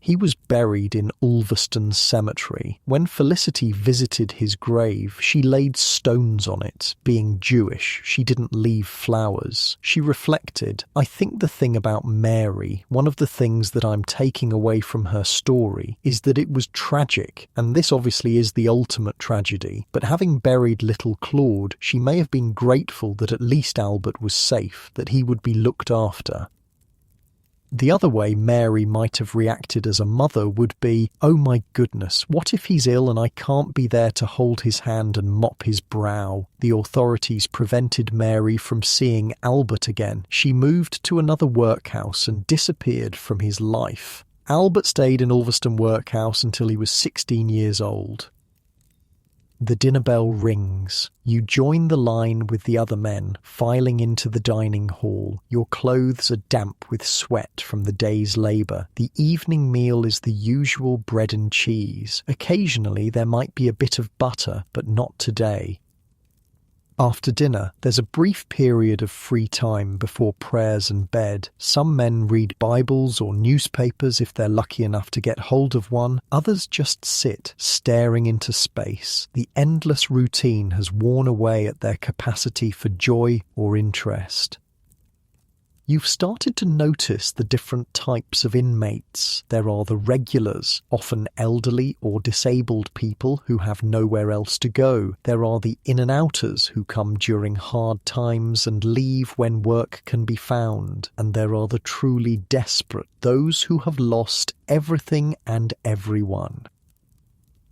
He was buried in Ulverston Cemetery. When Felicity visited his grave, she laid stones on it. Being Jewish, she didn't leave flowers. She reflected, "I think the thing about Mary, one of the things that I'm taking away from her story, is that it was tragic, and this obviously is the ultimate tragedy. But having buried little Claude, she may have been grateful that at least Albert was safe, that he would be looked after." The other way Mary might have reacted as a mother would be, "Oh my goodness, what if he's ill and I can't be there to hold his hand and mop his brow?" The authorities prevented Mary from seeing Albert again. She moved to another workhouse and disappeared from his life. Albert stayed in Ulverston Workhouse until he was 16 years old. The dinner bell rings. You join the line with the other men, filing into the dining hall. Your clothes are damp with sweat from the day's labour. The evening meal is the usual bread and cheese. Occasionally there might be a bit of butter, but not today. After dinner, there's a brief period of free time before prayers and bed. Some men read Bibles or newspapers if they're lucky enough to get hold of one. Others just sit, staring into space. The endless routine has worn away at their capacity for joy or interest. You've started to notice the different types of inmates. There are the regulars, often elderly or disabled people who have nowhere else to go. There are the in-and-outers who come during hard times and leave when work can be found. And there are the truly desperate, those who have lost everything and everyone.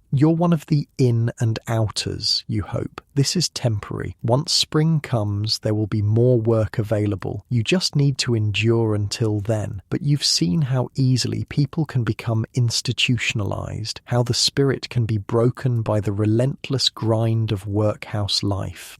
You're one of the in and outers, you hope. This is temporary. Once spring comes, there will be more work available. You just need to endure until then. But you've seen how easily people can become institutionalized, how the spirit can be broken by the relentless grind of workhouse life.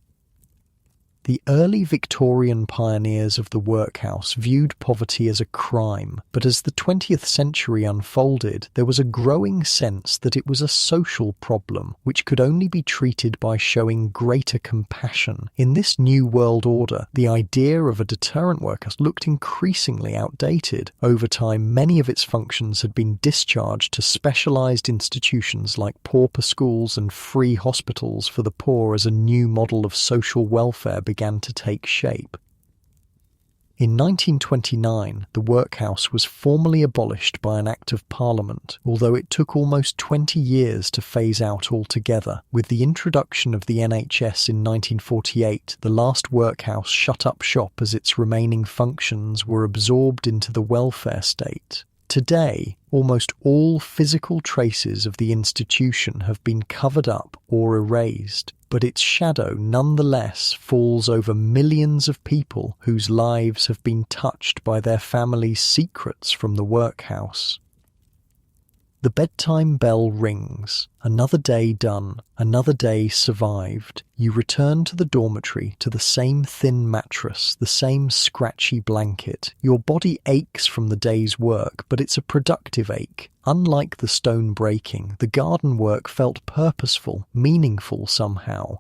The early Victorian pioneers of the workhouse viewed poverty as a crime, but as the 20th century unfolded, there was a growing sense that it was a social problem which could only be treated by showing greater compassion. In this new world order, the idea of a deterrent workhouse looked increasingly outdated. Over time, many of its functions had been discharged to specialized institutions like pauper schools and free hospitals for the poor as a new model of social welfare began to take shape. In 1929, the workhouse was formally abolished by an Act of Parliament, although it took almost 20 years to phase out altogether. With the introduction of the NHS in 1948, the last workhouse shut up shop as its remaining functions were absorbed into the welfare state. Today, almost all physical traces of the institution have been covered up or erased, but its shadow nonetheless falls over millions of people whose lives have been touched by their families' secrets from the workhouse. The bedtime bell rings. Another day done, another day survived. You return to the dormitory, to the same thin mattress, the same scratchy blanket. Your body aches from the day's work, but it's a productive ache. Unlike the stone breaking, the garden work felt purposeful, meaningful somehow.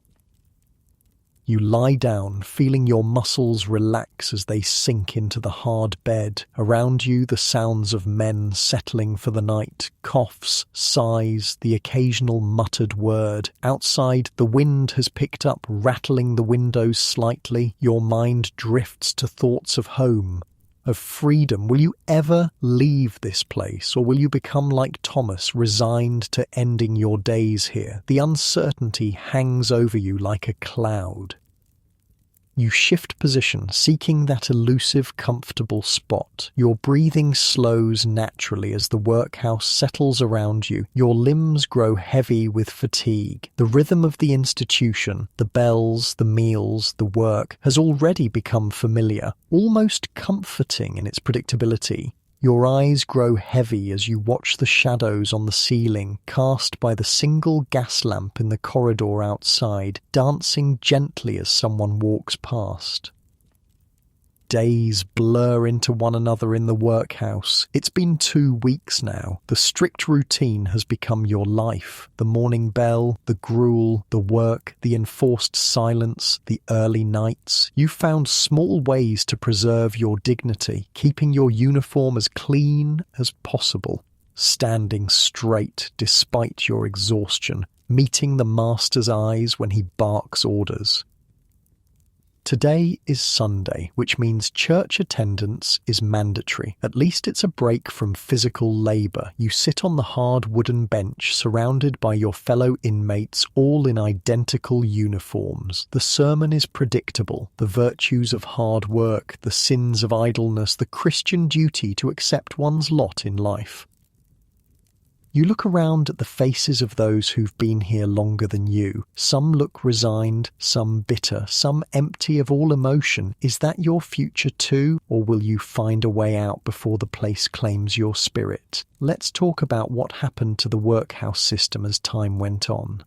You lie down, feeling your muscles relax as they sink into the hard bed. Around you, the sounds of men settling for the night, coughs, sighs, the occasional muttered word. Outside, the wind has picked up, rattling the windows slightly. Your mind drifts to thoughts of home, of freedom. Will you ever leave this place, or will you become like Thomas, resigned to ending your days here? The uncertainty hangs over you like a cloud. You shift position, seeking that elusive, comfortable spot. Your breathing slows naturally as the workhouse settles around you. Your limbs grow heavy with fatigue. The rhythm of the institution, the bells, the meals, the work, has already become familiar, almost comforting in its predictability. Your eyes grow heavy as you watch the shadows on the ceiling cast by the single gas lamp in the corridor outside, dancing gently as someone walks past. Days blur into one another in the workhouse. It's been 2 weeks now. The strict routine has become your life. The morning bell, the gruel, the work, the enforced silence, the early nights. You've found small ways to preserve your dignity, keeping your uniform as clean as possible. Standing straight despite your exhaustion, meeting the master's eyes when he barks orders. Today is Sunday, which means church attendance is mandatory. At least it's a break from physical labour. You sit on the hard wooden bench surrounded by your fellow inmates, all in identical uniforms. The sermon is predictable. The virtues of hard work, the sins of idleness, the Christian duty to accept one's lot in life. You look around at the faces of those who've been here longer than you. Some look resigned, some bitter, some empty of all emotion. Is that your future too, or will you find a way out before the place claims your spirit? Let's talk about what happened to the workhouse system as time went on.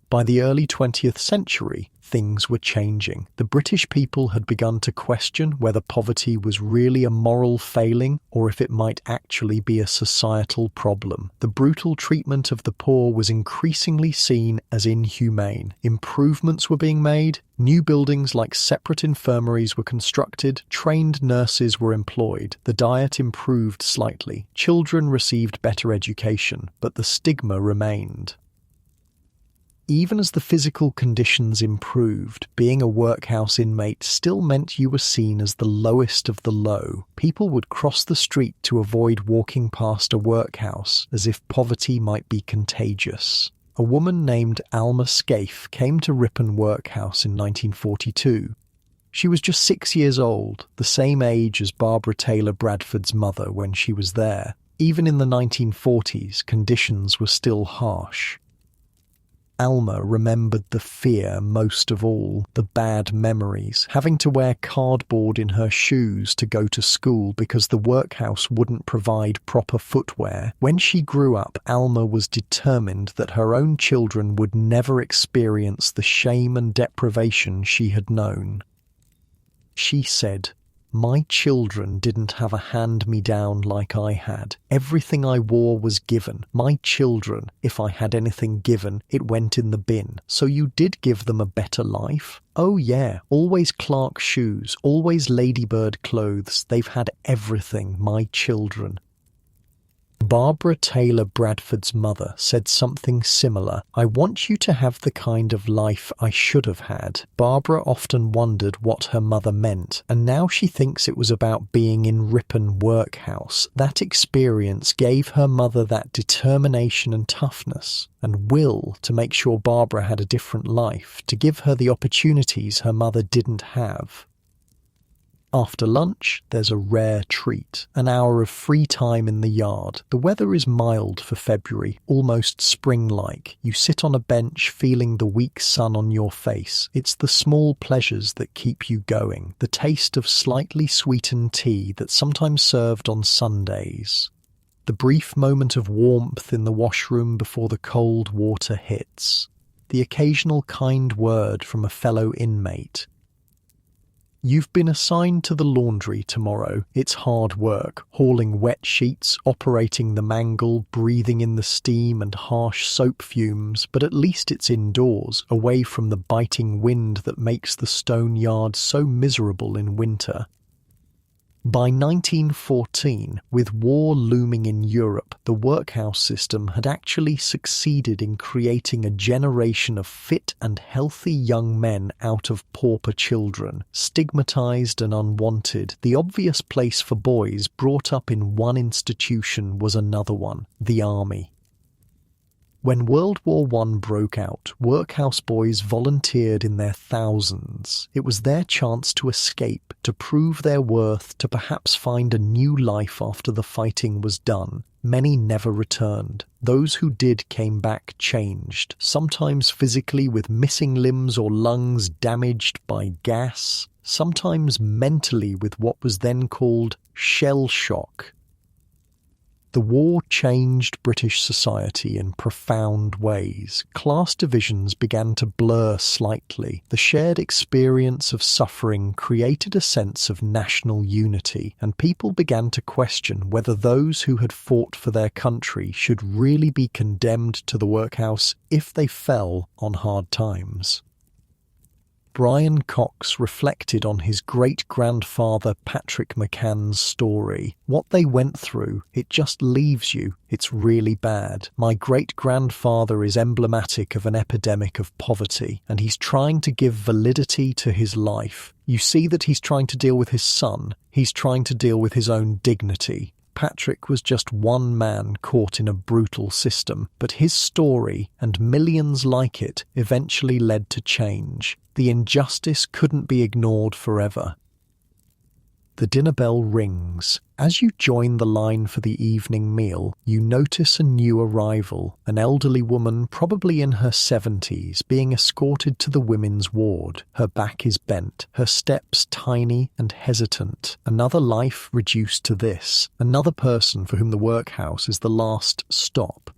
By the early 20th century, things were changing. The British people had begun to question whether poverty was really a moral failing or if it might actually be a societal problem. The brutal treatment of the poor was increasingly seen as inhumane. Improvements were being made. New buildings like separate infirmaries were constructed. Trained nurses were employed. The diet improved slightly. Children received better education, but the stigma remained. Even as the physical conditions improved, being a workhouse inmate still meant you were seen as the lowest of the low. People would cross the street to avoid walking past a workhouse, as if poverty might be contagious. A woman named Alma Scaife came to Ripon Workhouse in 1942. She was just 6 years old, the same age as Barbara Taylor Bradford's mother when she was there. Even in the 1940s, conditions were still harsh. Alma remembered the fear most of all, the bad memories, having to wear cardboard in her shoes to go to school because the workhouse wouldn't provide proper footwear. When she grew up, Alma was determined that her own children would never experience the shame and deprivation she had known. She said, "My children didn't have a hand-me-down like I had. Everything I wore was given. My children, if I had anything given, it went in the bin. So you did give them a better life?" "Oh yeah, always Clark shoes, always Ladybird clothes. They've had everything, my children." Barbara Taylor Bradford's mother said something similar. "I want you to have the kind of life I should have had." Barbara often wondered what her mother meant, and now she thinks it was about being in Ripon Workhouse. That experience gave her mother that determination and toughness and will to make sure Barbara had a different life, to give her the opportunities her mother didn't have. After lunch, there's a rare treat, an hour of free time in the yard. The weather is mild for February, almost spring-like. You sit on a bench feeling the weak sun on your face. It's the small pleasures that keep you going, the taste of slightly sweetened tea that's sometimes served on Sundays. The brief moment of warmth in the washroom before the cold water hits. The occasional kind word from a fellow inmate. "You've been assigned to the laundry tomorrow. It's hard work, hauling wet sheets, operating the mangle, breathing in the steam and harsh soap fumes, but at least it's indoors, away from the biting wind that makes the stone yard so miserable in winter." By 1914, with war looming in Europe, the workhouse system had actually succeeded in creating a generation of fit and healthy young men out of pauper children. Stigmatized and unwanted, the obvious place for boys brought up in one institution was another one, the army. When World War I broke out, workhouse boys volunteered in their thousands. It was their chance to escape, to prove their worth, to perhaps find a new life after the fighting was done. Many never returned. Those who did came back changed, sometimes physically with missing limbs or lungs damaged by gas, sometimes mentally with what was then called shell shock. The war changed British society in profound ways. Class divisions began to blur slightly. The shared experience of suffering created a sense of national unity, and people began to question whether those who had fought for their country should really be condemned to the workhouse if they fell on hard times. Brian Cox reflected on his great-grandfather Patrick McCann's story. What they went through, it just leaves you. It's really bad. My great-grandfather is emblematic of an epidemic of poverty, and he's trying to give validity to his life. You see that he's trying to deal with his son. He's trying to deal with his own dignity. Patrick was just one man caught in a brutal system, but his story, and millions like it, eventually led to change. The injustice couldn't be ignored forever. The dinner bell rings. As you join the line for the evening meal, you notice a new arrival, an elderly woman probably in her 70s being escorted to the women's ward. Her back is bent, her steps tiny and hesitant. Another life reduced to this, another person for whom the workhouse is the last stop.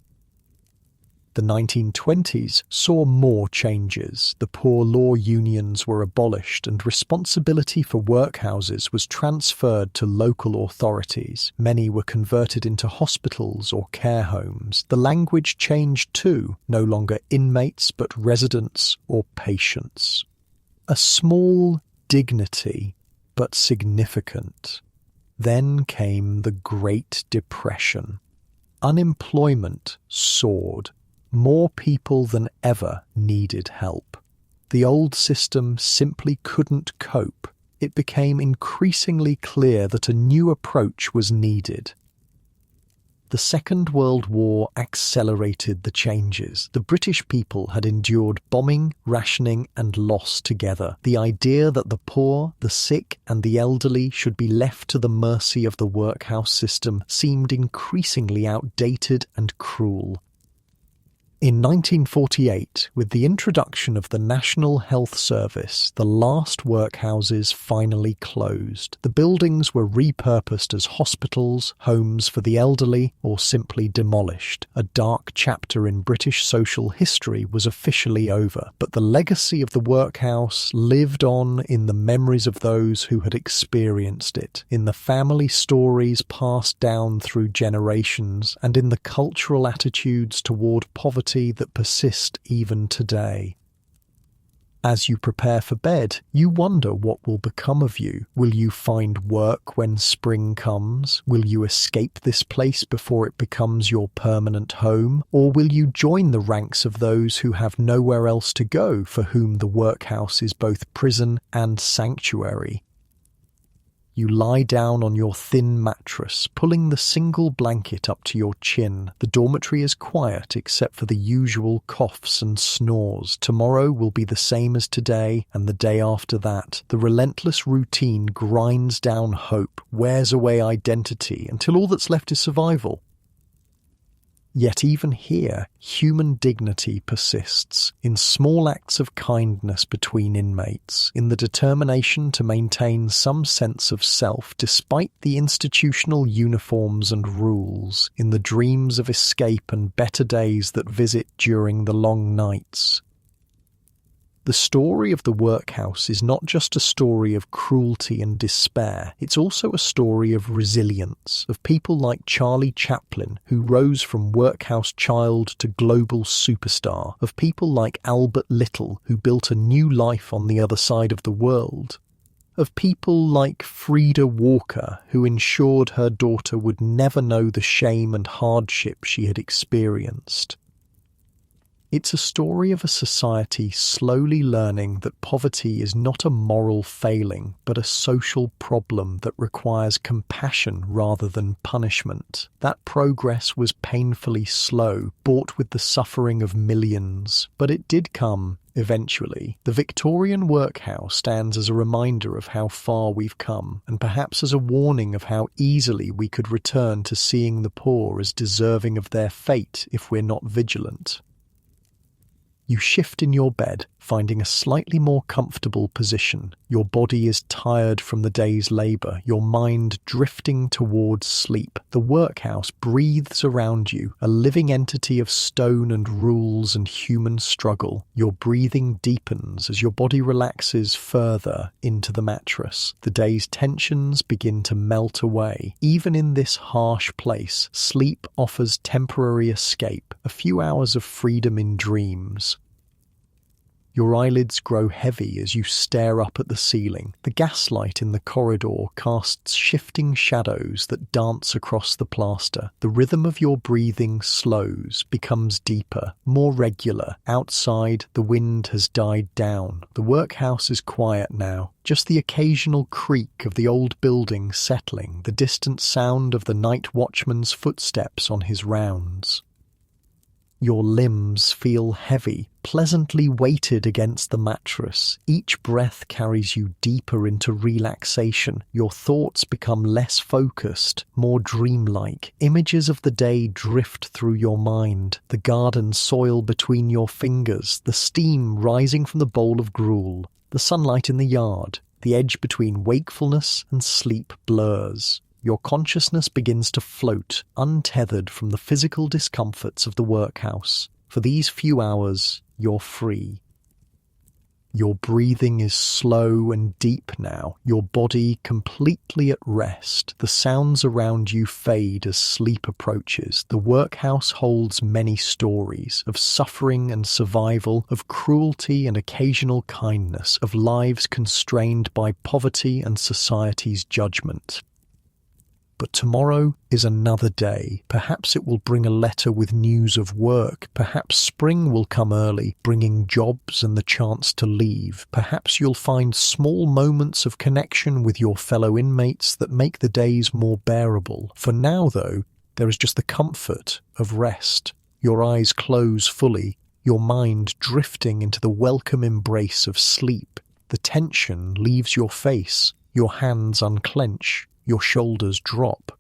The 1920s saw more changes. The poor law unions were abolished and responsibility for workhouses was transferred to local authorities. Many were converted into hospitals or care homes. The language changed too, no longer inmates but residents or patients. A small dignity, but significant. Then came the Great Depression. Unemployment soared. More people than ever needed help. The old system simply couldn't cope. It became increasingly clear that a new approach was needed. The Second World War accelerated the changes. The British people had endured bombing, rationing, and loss together. The idea that the poor, the sick, and the elderly should be left to the mercy of the workhouse system seemed increasingly outdated and cruel. In 1948, with the introduction of the National Health Service, the last workhouses finally closed. The buildings were repurposed as hospitals, homes for the elderly, or simply demolished. A dark chapter in British social history was officially over, but the legacy of the workhouse lived on in the memories of those who had experienced it, in the family stories passed down through generations, and in the cultural attitudes toward poverty that persist even today. As you prepare for bed, you wonder what will become of you. Will you find work when spring comes? Will you escape this place before it becomes your permanent home? Or will you join the ranks of those who have nowhere else to go, for whom the workhouse is both prison and sanctuary? You lie down on your thin mattress, pulling the single blanket up to your chin. The dormitory is quiet except for the usual coughs and snores. Tomorrow will be the same as today, and the day after that. The relentless routine grinds down hope, wears away identity, until all that's left is survival. Yet even here, human dignity persists, in small acts of kindness between inmates, in the determination to maintain some sense of self despite the institutional uniforms and rules, in the dreams of escape and better days that visit during the long nights. The story of the workhouse is not just a story of cruelty and despair, it's also a story of resilience, of people like Charlie Chaplin, who rose from workhouse child to global superstar, of people like Albert Little, who built a new life on the other side of the world, of people like Frida Walker, who ensured her daughter would never know the shame and hardship she had experienced. It's a story of a society slowly learning that poverty is not a moral failing, but a social problem that requires compassion rather than punishment. That progress was painfully slow, bought with the suffering of millions, but it did come eventually. The Victorian workhouse stands as a reminder of how far we've come, and perhaps as a warning of how easily we could return to seeing the poor as deserving of their fate if we're not vigilant. You shift in your bed, finding a slightly more comfortable position. Your body is tired from the day's labour, your mind drifting towards sleep. The workhouse breathes around you, a living entity of stone and rules and human struggle. Your breathing deepens as your body relaxes further into the mattress. The day's tensions begin to melt away. Even in this harsh place, sleep offers temporary escape, a few hours of freedom in dreams. Your eyelids grow heavy as you stare up at the ceiling. The gaslight in the corridor casts shifting shadows that dance across the plaster. The rhythm of your breathing slows, becomes deeper, more regular. Outside, the wind has died down. The workhouse is quiet now. Just the occasional creak of the old building settling, the distant sound of the night watchman's footsteps on his rounds. Your limbs feel heavy, pleasantly weighted against the mattress. Each breath carries you deeper into relaxation. Your thoughts become less focused, more dreamlike. Images of the day drift through your mind. The garden soil between your fingers, the steam rising from the bowl of gruel, the sunlight in the yard. The edge between wakefulness and sleep blurs. Your consciousness begins to float, untethered from the physical discomforts of the workhouse. For these few hours, you're free. Your breathing is slow and deep now, your body completely at rest. The sounds around you fade as sleep approaches. The workhouse holds many stories of suffering and survival, of cruelty and occasional kindness, of lives constrained by poverty and society's judgment. But tomorrow is another day. Perhaps it will bring a letter with news of work. Perhaps spring will come early, bringing jobs and the chance to leave. Perhaps you'll find small moments of connection with your fellow inmates that make the days more bearable. For now, though, There is just the comfort of rest. Your eyes close fully, your mind drifting into the welcome embrace of sleep. The tension leaves your face, your hands unclench, your shoulders drop.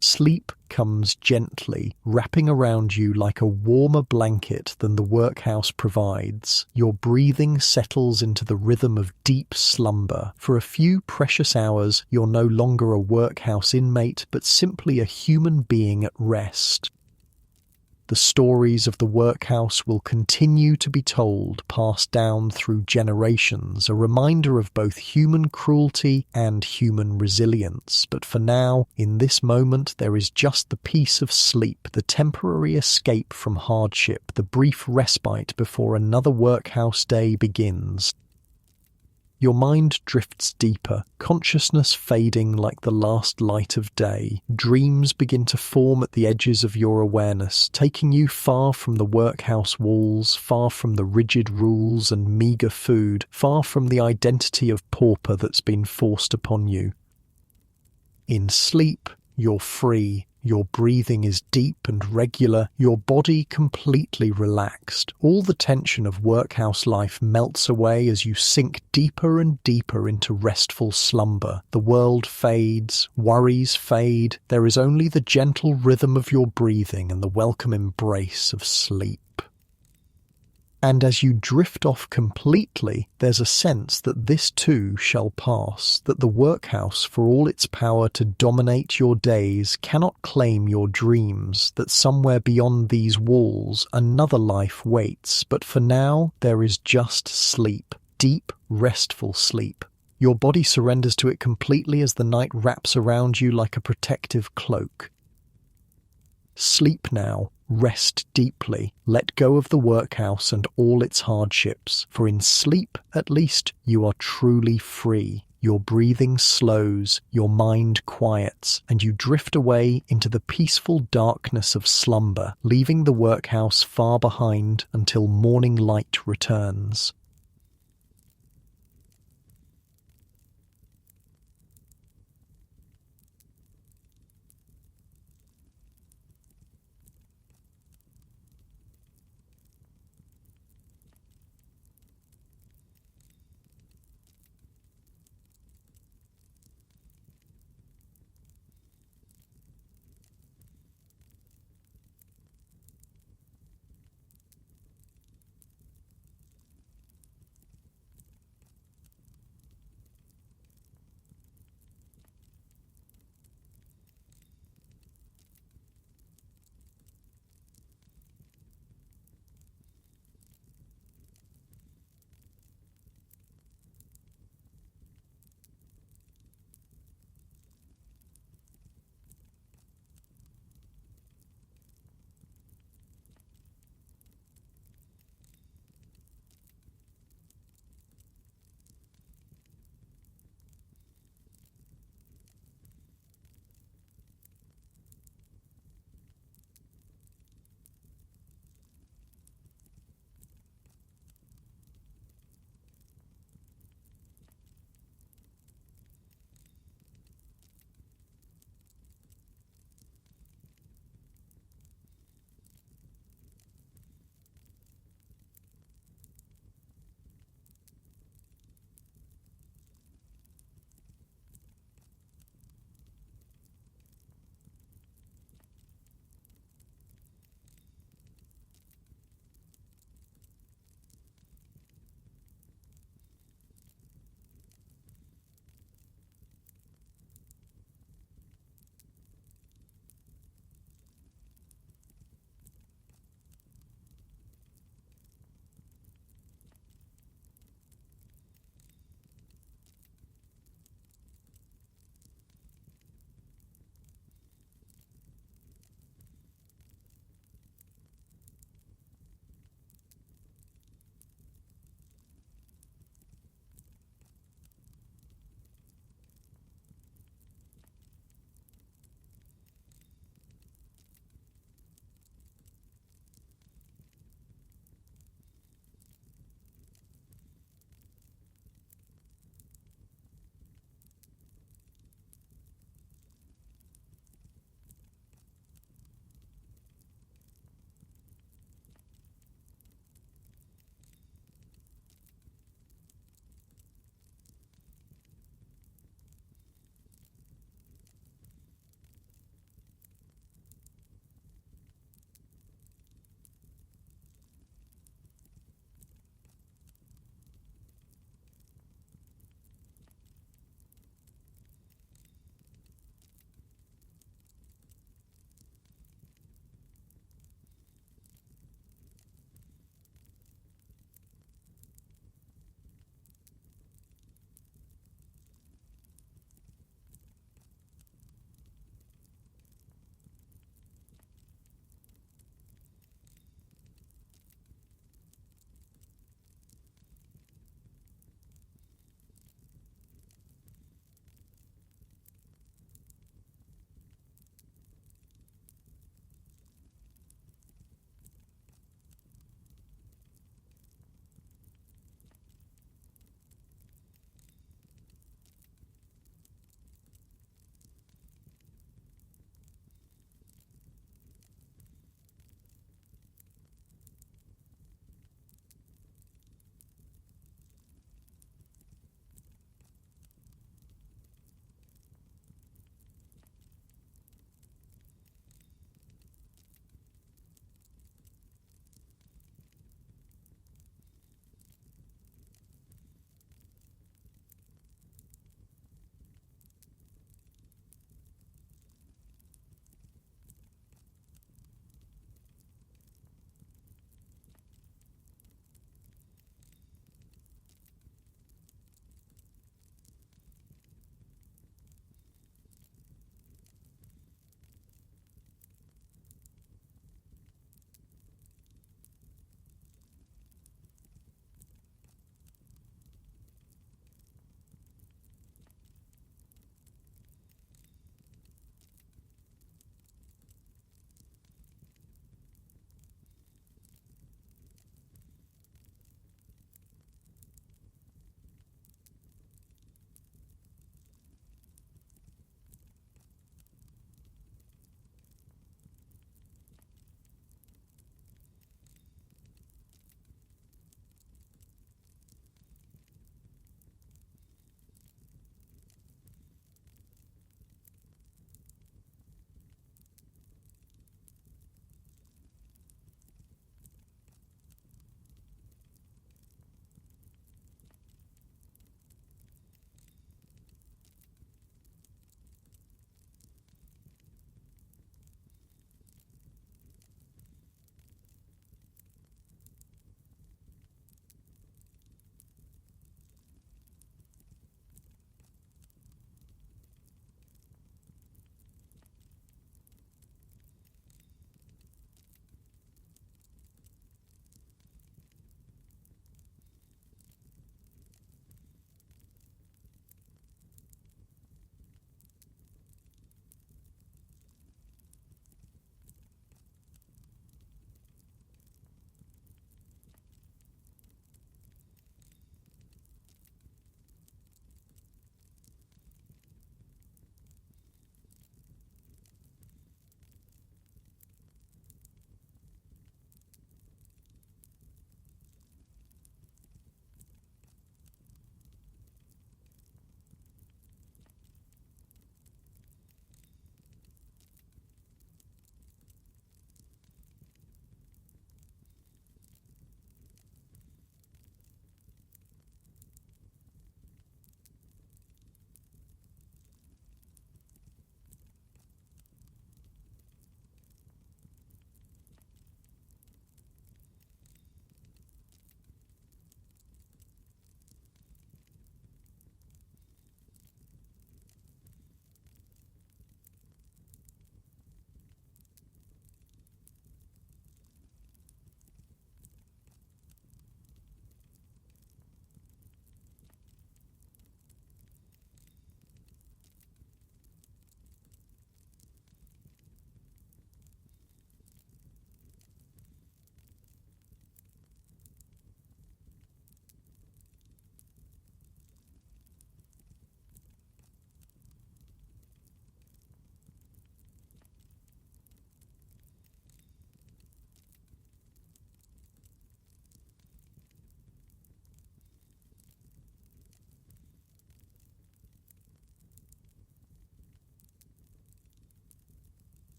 Sleep comes gently, wrapping around you like a warmer blanket than the workhouse provides. Your breathing settles into the rhythm of deep slumber. For a few precious hours, you're no longer a workhouse inmate, but simply a human being at rest. The stories of the workhouse will continue to be told, passed down through generations, a reminder of both human cruelty and human resilience. But for now, in this moment, there is just the peace of sleep, the temporary escape from hardship, the brief respite before another workhouse day begins. Your mind drifts deeper, consciousness fading like the last light of day. Dreams begin to form at the edges of your awareness, taking you far from the workhouse walls, far from the rigid rules and meagre food, far from the identity of pauper that's been forced upon you. In sleep, you're free. Your breathing is deep and regular, your body completely relaxed. All the tension of workhouse life melts away as you sink deeper and deeper into restful slumber. The world fades, worries fade, there is only the gentle rhythm of your breathing and the welcome embrace of sleep. And as you drift off completely, there's a sense that this too shall pass, that the workhouse, for all its power to dominate your days, cannot claim your dreams, that somewhere beyond these walls another life waits. But for now, there is just sleep, deep, restful sleep. Your body surrenders to it completely as the night wraps around you like a protective cloak. Sleep now. Rest deeply, let go of the workhouse and all its hardships, for in sleep, at least, you are truly free. Your breathing slows, your mind quiets, and you drift away into the peaceful darkness of slumber, leaving the workhouse far behind until morning light returns.